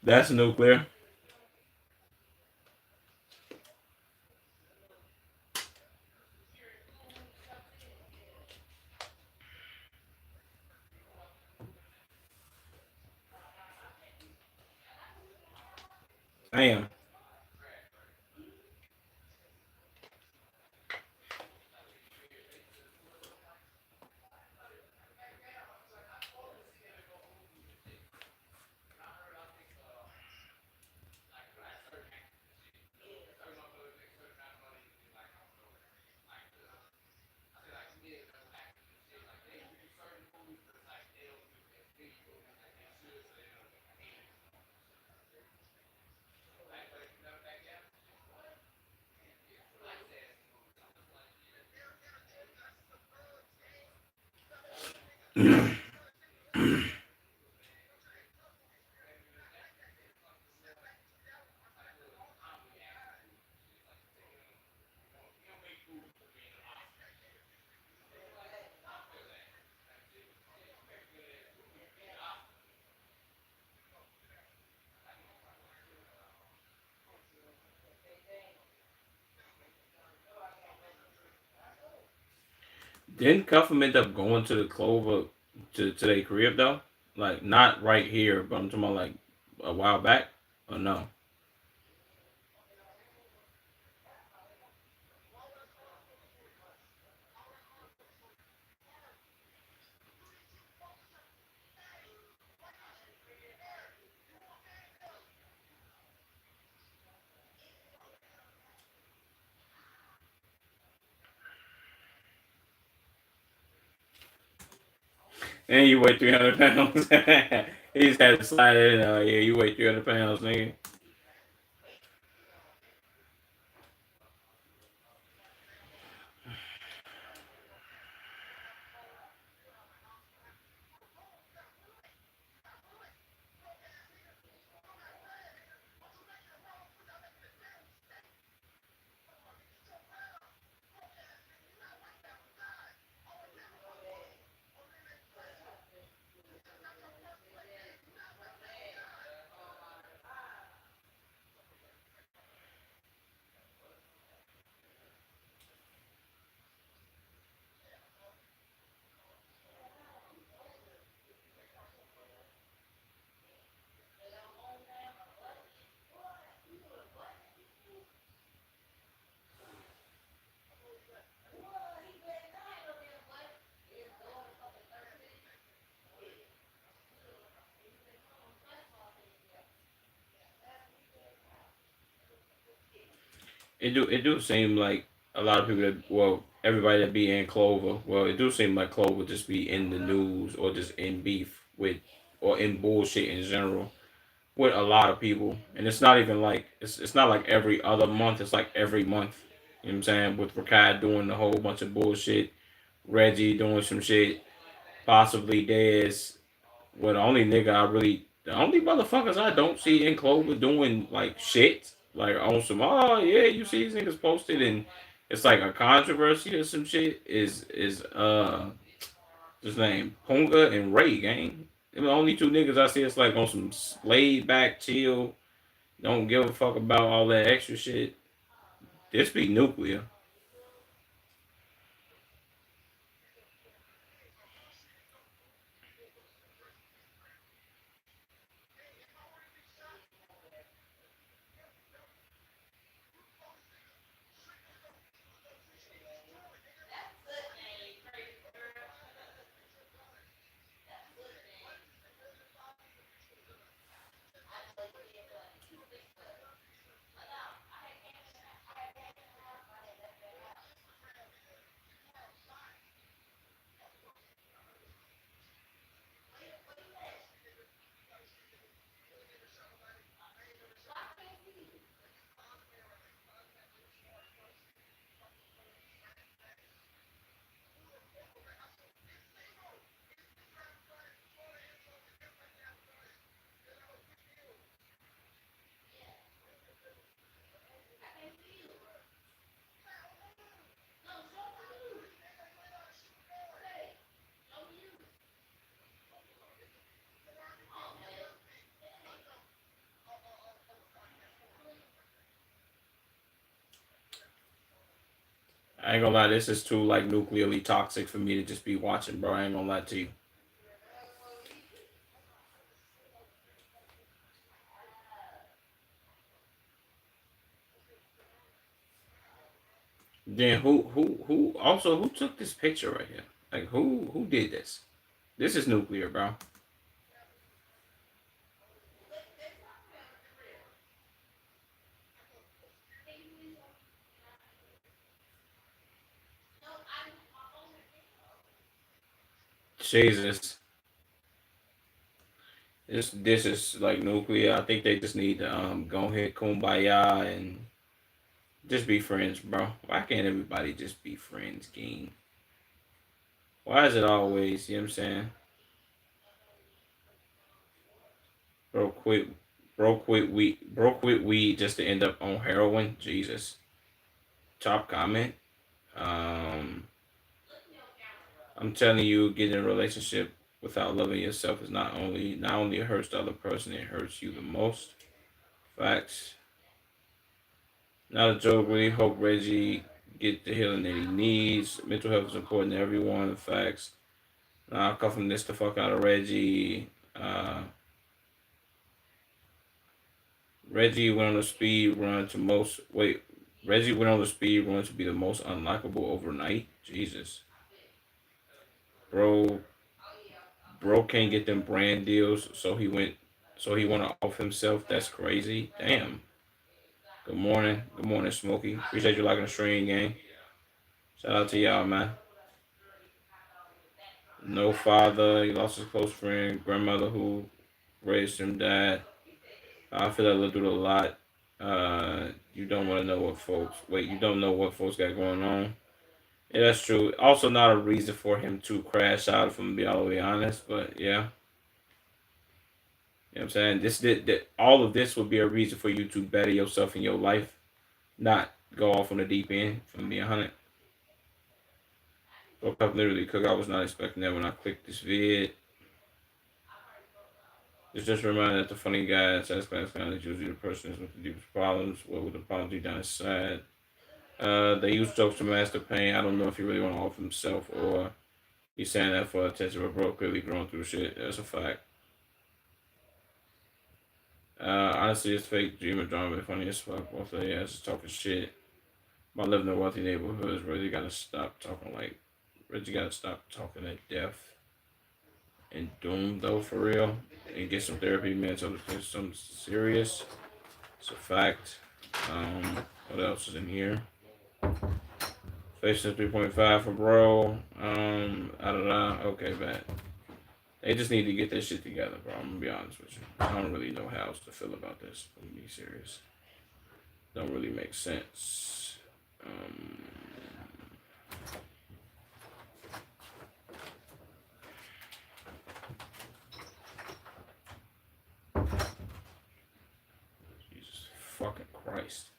Speaker 1: That's nuclear. Damn. Didn't Cuffham end up going to the Clover to their crib though? Like not right here, but I'm talking about like a while back. Or no? And you weigh 300 pounds. He just had to slide it in. Yeah, you weigh 300 pounds, nigga. It do seem like a lot of people that everybody that be in Clover, it do seem like Clover just be in the news or just in beef with or in bullshit in general with a lot of people. And it's not even like it's not like every other month, it's like every month. You know what I'm saying? With Rakai doing a whole bunch of bullshit, Reggie doing some shit, possibly Dez. Well, the only motherfuckers I don't see in Clover doing like shit, like on some, oh yeah, you see these niggas posted and it's like a controversy or some shit is his name Punga and Ray gang. They're the only two niggas I see. It's like on some laid back, chill, don't give a fuck about all that extra shit. This be nuclear. I ain't gonna lie, this is too like nuclearly toxic for me to just be watching, bro. I ain't gonna lie to you. Then who took this picture right here? Like who did this? This is nuclear, bro. Jesus. This is like nuclear. I think they just need to go ahead kumbaya and just be friends, bro. Why can't everybody just be friends, King? Why is it always, you know what I'm saying? Bro quit bro quit weed just to end up on heroin. Jesus. Top comment. Um I'm telling you, getting in a relationship without loving yourself is not only it hurts the other person, it hurts you the most. Facts. Not a joke. Really hope Reggie get the healing that he needs. Mental health is important to everyone. Facts. Nah, I'll come from this the fuck out of Reggie. Reggie went on a speed run to most. Wait, Reggie went on the speed run to be the most unlikable overnight. Jesus, bro, bro can't get them brand deals, so he went. So he went off himself. That's crazy. Damn. Good morning. Good morning, Smokey. Appreciate you liking the stream, gang. Shout out to y'all, man. No father. He lost his close friend. Grandmother who raised him died. I feel like I lived through a lot. You don't want to know what folks. Wait, you don't know what folks got going on. Yeah, that's true. Also, not a reason for him to crash out, if I'm gonna be all the way honest. But yeah, you know what I'm saying. This that all of this would be a reason for you to better yourself in your life, not go off on the deep end. If I'm being honest. Woke up literally cook. I was not expecting that when I clicked this vid. It's just a reminder that the funny guy at class kind is usually the person with the deepest problems. What with the problems deep down inside. They use jokes to mask the pain. I don't know if he really want to off himself or he's saying that for attention, but bro clearly going through shit. That's a fact. Honestly, it's fake dream of drama, but funny as fuck. Both of the asses talking shit. About living in a wealthy neighborhoods, really gotta stop talking like. Really gotta stop talking that death and doom though, for real, and get some therapy, man. So there's some serious. It's a fact. What else is in here? Facing 3.5 for bro. I don't know. Okay, bad. They just need to get this shit together, bro. I'm gonna be honest with you. I don't really know how else to feel about this. Let me be serious. Don't really make sense. Um, Jesus fucking Christ.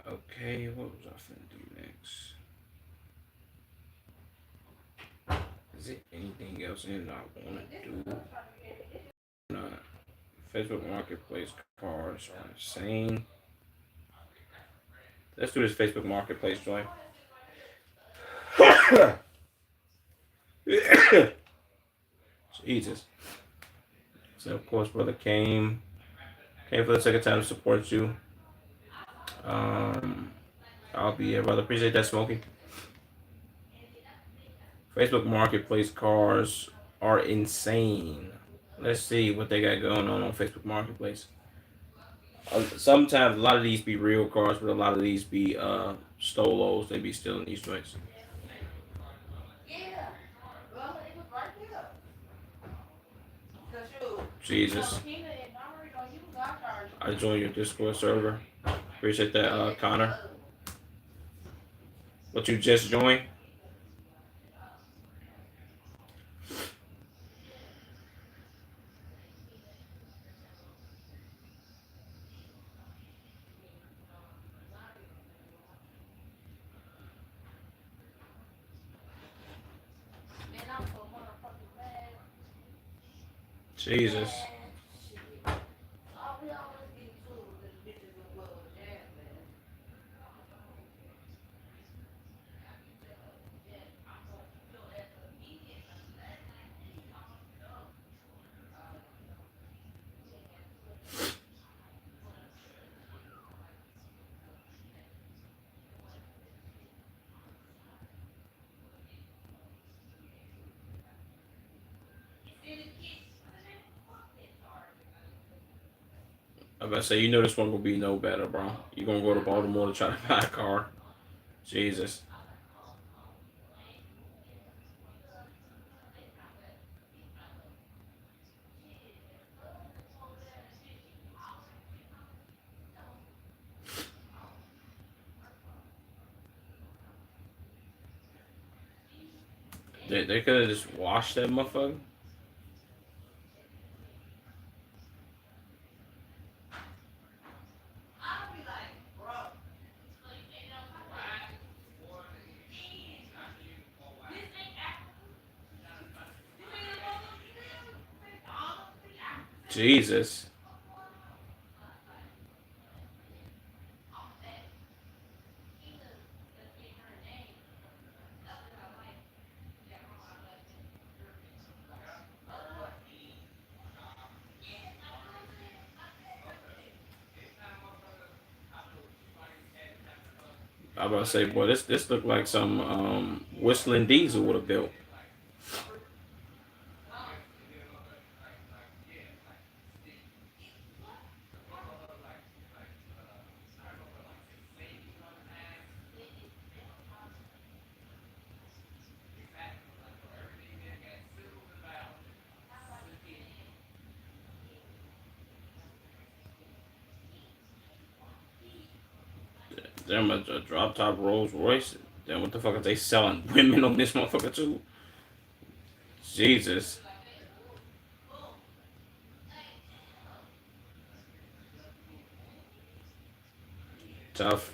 Speaker 1: Okay, what was I finna do next? Is there anything else in it I wanna do? Not. Facebook Marketplace cars are insane. Let's do this Facebook Marketplace joint. Jesus. So of course, brother came for the second time to support you. Um, I'll be here, brother. Appreciate that, Smokey. Facebook Marketplace cars are insane. Let's see what they got going on Facebook Marketplace. Sometimes a lot of these be real cars, but a lot of these be stolos. They be stealing these joints. Jesus. I joined your Discord server. Appreciate that, Connor. What you just joined? Jesus. I about to say, you know this one gonna be no better, bro. You gonna go to Baltimore to try to buy a car. Jesus. They could have just washed that motherfucker. Jesus. I about to say, boy, this looked like some whistling diesel would have built. Damn, a drop top Rolls Royce. Damn, what the fuck are they selling women on this motherfucker too? Jesus. Tough.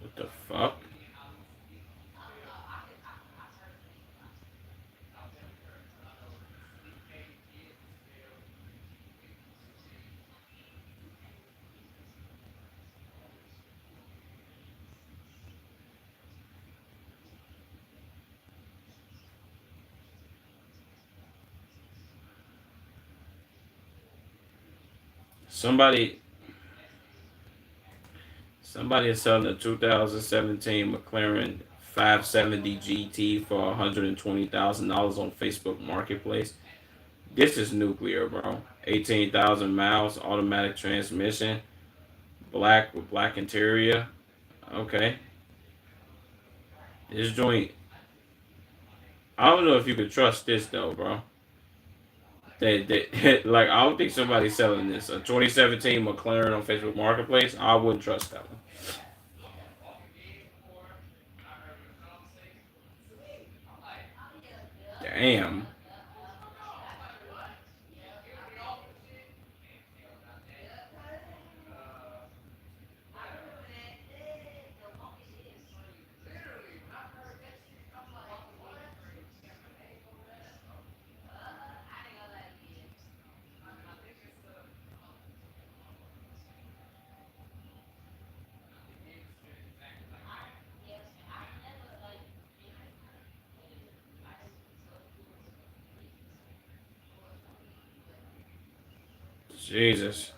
Speaker 1: What the fuck? Somebody somebody is selling a 2017 McLaren 570 GT for $120,000 on Facebook Marketplace. This is nuclear, bro. 18,000 miles, automatic transmission, black with black interior. Okay. This joint, I don't know if you could trust this though, bro. Like, I don't think somebody's selling this. A 2017 McLaren on Facebook Marketplace, I wouldn't trust that one. Damn. Jesus.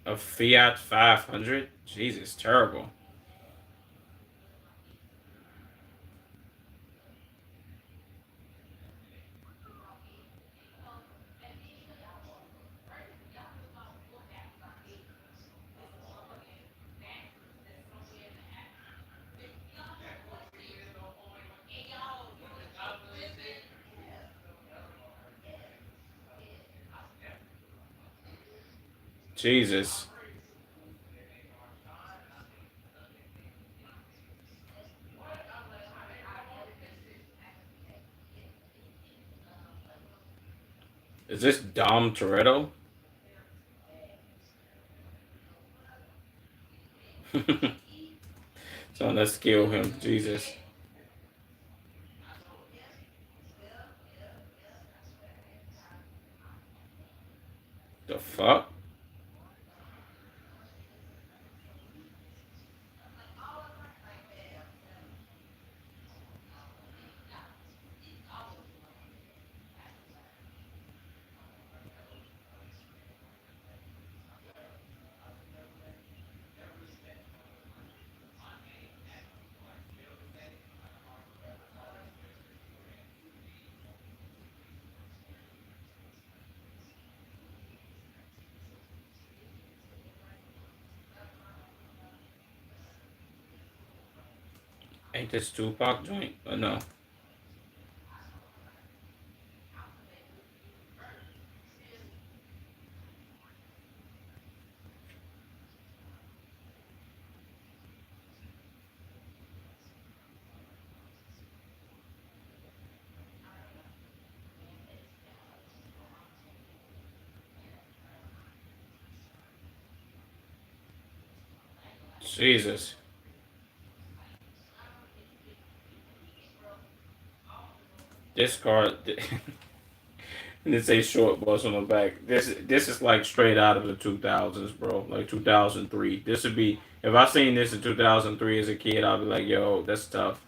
Speaker 1: A Fiat 500? Jesus, terrible. Jesus. Is this Dom Toretto? So let's kill him. Jesus. The fuck? Ain't this Tupac joint? Or no? Jesus. This card. And it say short bus on the back. This is like straight out of the 2000s, bro. Like 2003. This would be if I seen this in 2003 as a kid, I'd be like, yo, that's tough.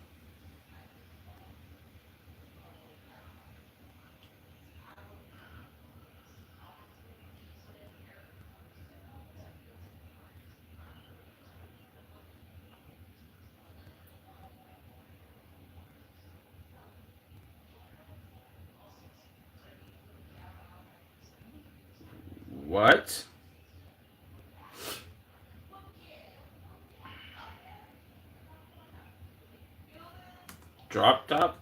Speaker 1: What? Drop top?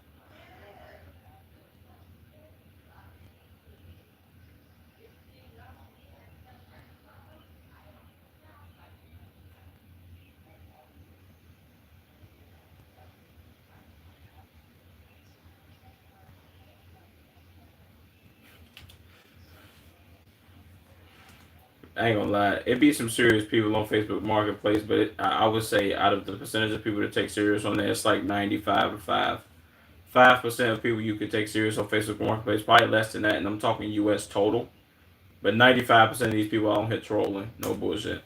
Speaker 1: I ain't gonna lie. It be some serious people on Facebook Marketplace, but I would say out of the percentage of people that take serious on there, it's like 95 or 5% of people you could take serious on Facebook Marketplace, probably less than that, and I'm talking US total. But 95% of these people out here trolling. No bullshit.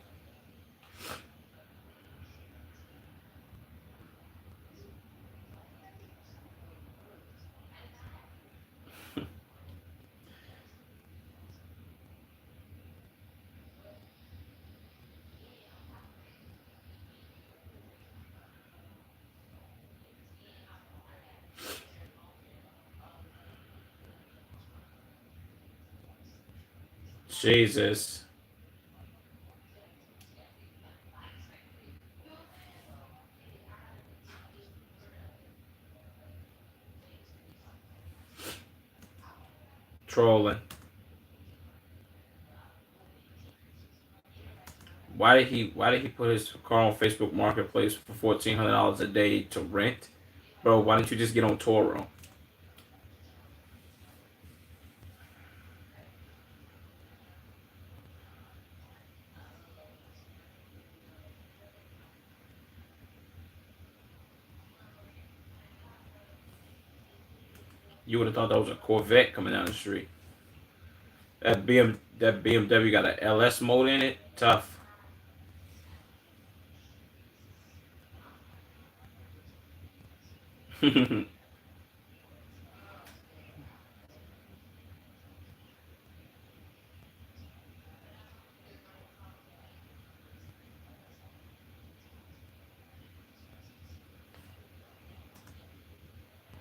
Speaker 1: Jesus. Trolling. Why did he put his car on Facebook Marketplace for $1,400 a day to rent? Bro, why didn't you just get on Toro? You would have thought that was a Corvette coming down the street. That BMW got a LS mode in it. Tough.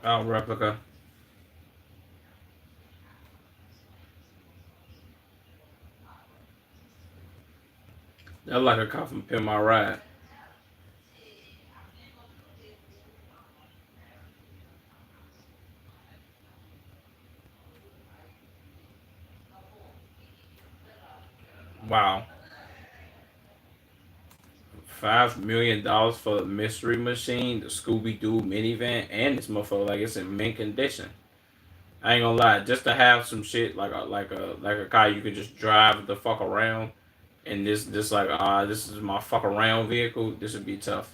Speaker 1: Oh, replica. That like a cop from Pin My Ride. Wow. $5 million for the Mystery Machine, the Scooby Doo minivan, and this motherfucker like it's in mint condition. I ain't gonna lie, just to have some shit like a car you could just drive the fuck around. And this like this is my fuck around vehicle. This would be tough.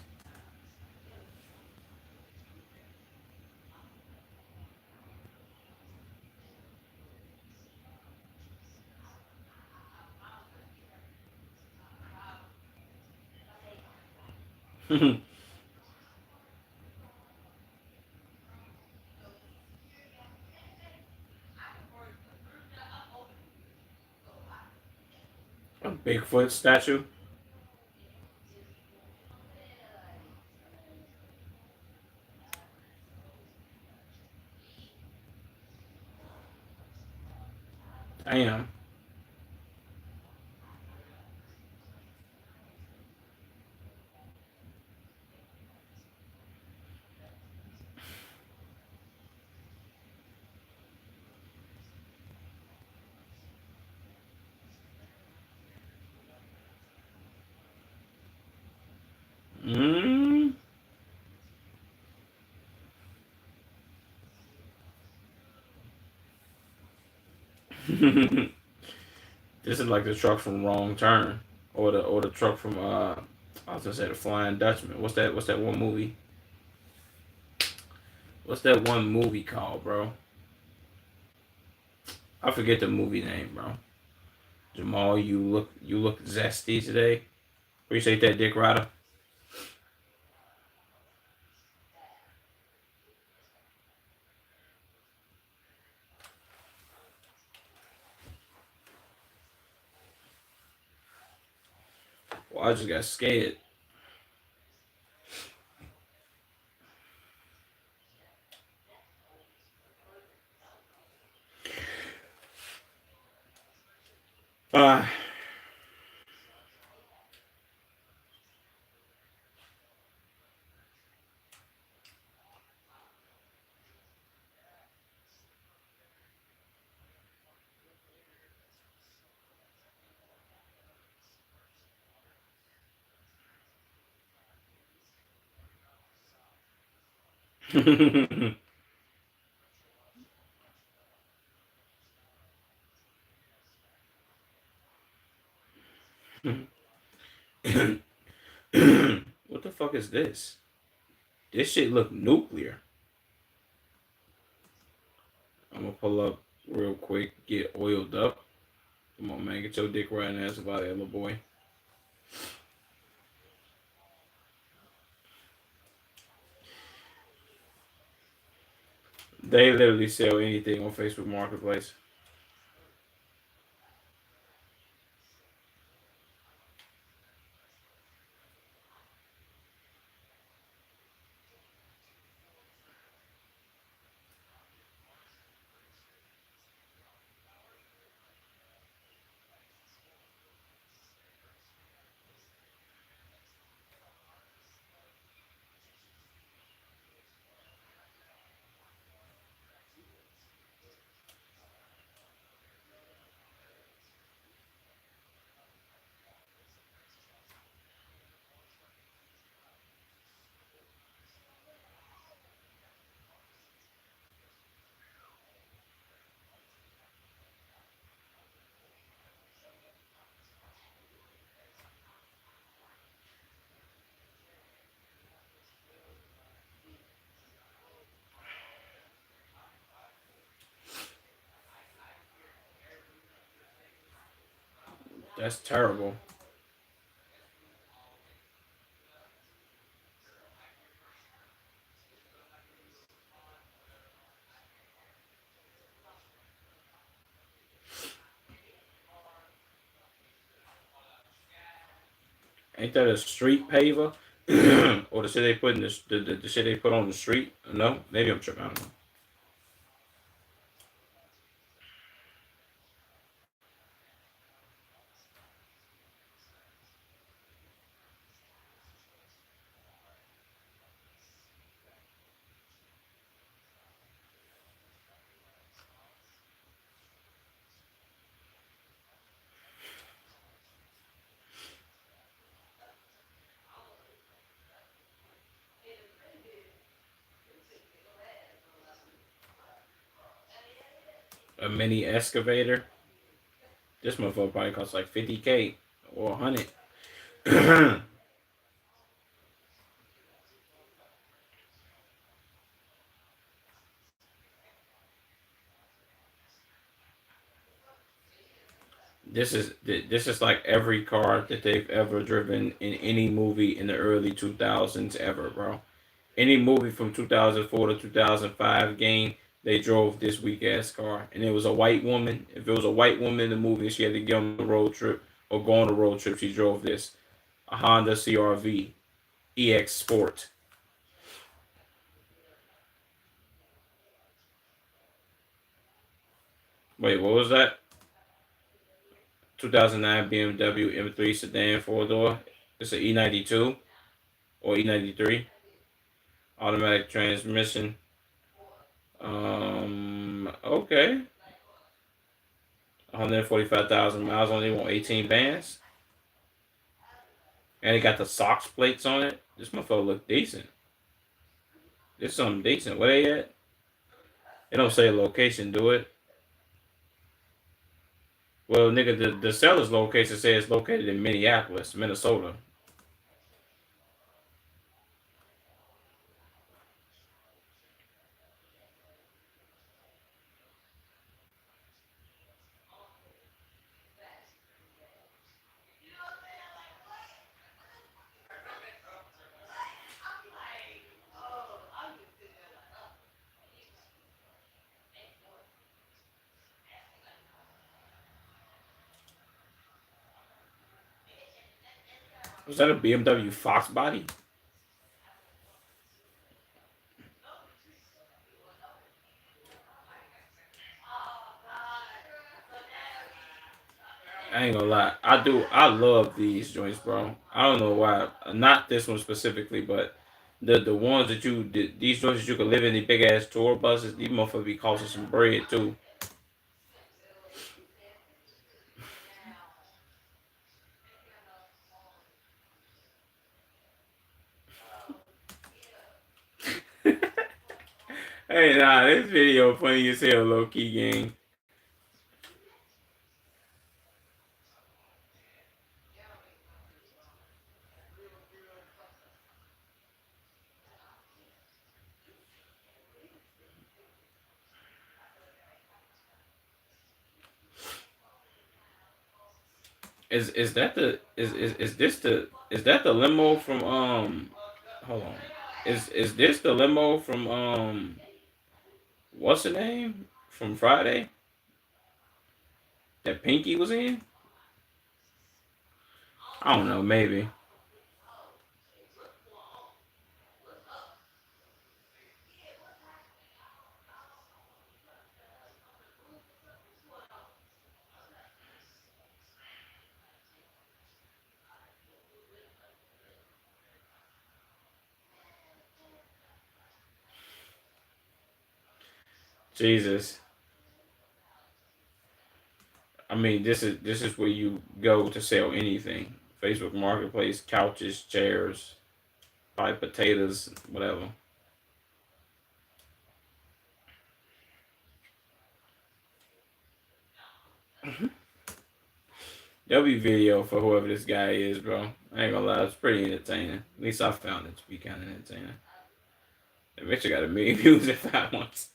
Speaker 1: A Bigfoot statue. Damn. Mm. This is like the truck from Wrong Turn, or the truck from I was gonna say the Flying Dutchman. What's that one movie? What's that one movie called, bro? I forget the movie name, bro. Jamal, you look zesty today. Appreciate that, Dick Rider. Well, I just got scared. Uh, what the fuck is this? This shit look nuclear. I'm gonna pull up real quick, get oiled up. Come on, man, get your dick riding ass about that little boy. They literally sell anything on Facebook Marketplace. That's terrible. Ain't that a street paver? Or the shit they put in the shit they put on the street? No, maybe I'm tripping. I don't know. A mini excavator. This motherfucker probably costs like 50K. or 100. This is like every car that they've ever driven in any movie in the early 2000s ever, bro. Any movie from 2004 to 2005 game, they drove this weak ass car, and it was a white woman. If it was a white woman in the movie, she had to get on the road trip or go on a road trip. She drove this, a Honda CRV EX Sport. Wait, what was that? 2009 BMW M3 sedan four door. It's an E92 or E93 automatic transmission. Okay. 145,000 miles on it, on 18 bands. And it got the SOX plates on it. This motherfucker look decent. This something decent. Where they at? It don't say a location, do it? Well, nigga, the seller's location says it's located in Minneapolis, Minnesota. Was that a BMW Fox body? I ain't gonna lie. I do. I love these joints, bro. I don't know why. Not this one specifically, but the ones that these joints that you can live in, the big ass tour buses. These motherfuckers be costing some bread too. Hey, nah, this video funny as hell, low key gang. Is that the is this the is that the limo from hold on. Is this the limo from what's the name? From Friday? That Pinky was in? I don't know, maybe. Jesus. I mean, this is where you go to sell anything. Facebook Marketplace, couches, chairs, buy potatoes, whatever. There'll be video for whoever this guy is, bro. I ain't gonna lie, it's pretty entertaining. At least I found it to be kind of entertaining. Eventually got a million views in 5 months.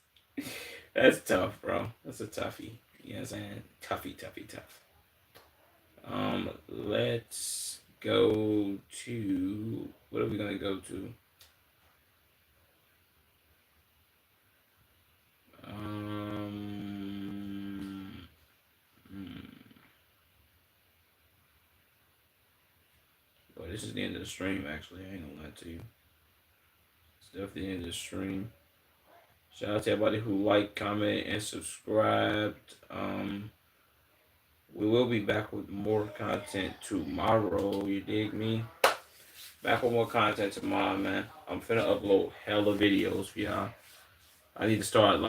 Speaker 1: That's tough, bro. That's a toughie. You know what I'm saying? Toughy, toughy, tough. Let's go to what are we gonna go to? Um, hmm. Well, this is the end of the stream. Actually, I ain't gonna lie to you. It's definitely the end of the stream. Shout out to everybody who liked, commented, and subscribed. We will be back with more content tomorrow. You dig me? Back with more content tomorrow, man. I'm finna upload hella videos for y'all. I need to start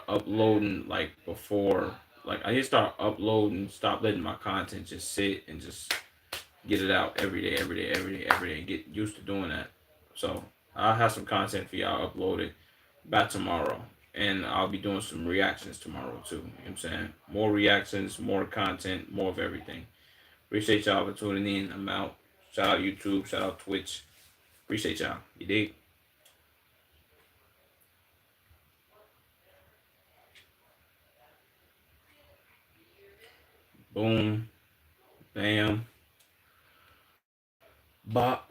Speaker 1: uploading like before I need to start uploading, stop letting my content just sit and just get it out every day, every day, every day, every day, and get used to doing that. So I'll have some content for y'all uploaded by tomorrow. And I'll be doing some reactions tomorrow too. You know what I'm saying? More reactions, more content, more of everything. Appreciate y'all for tuning in. I'm out. Shout out YouTube. Shout out Twitch. Appreciate y'all. You dig? Boom. Bam. Bop.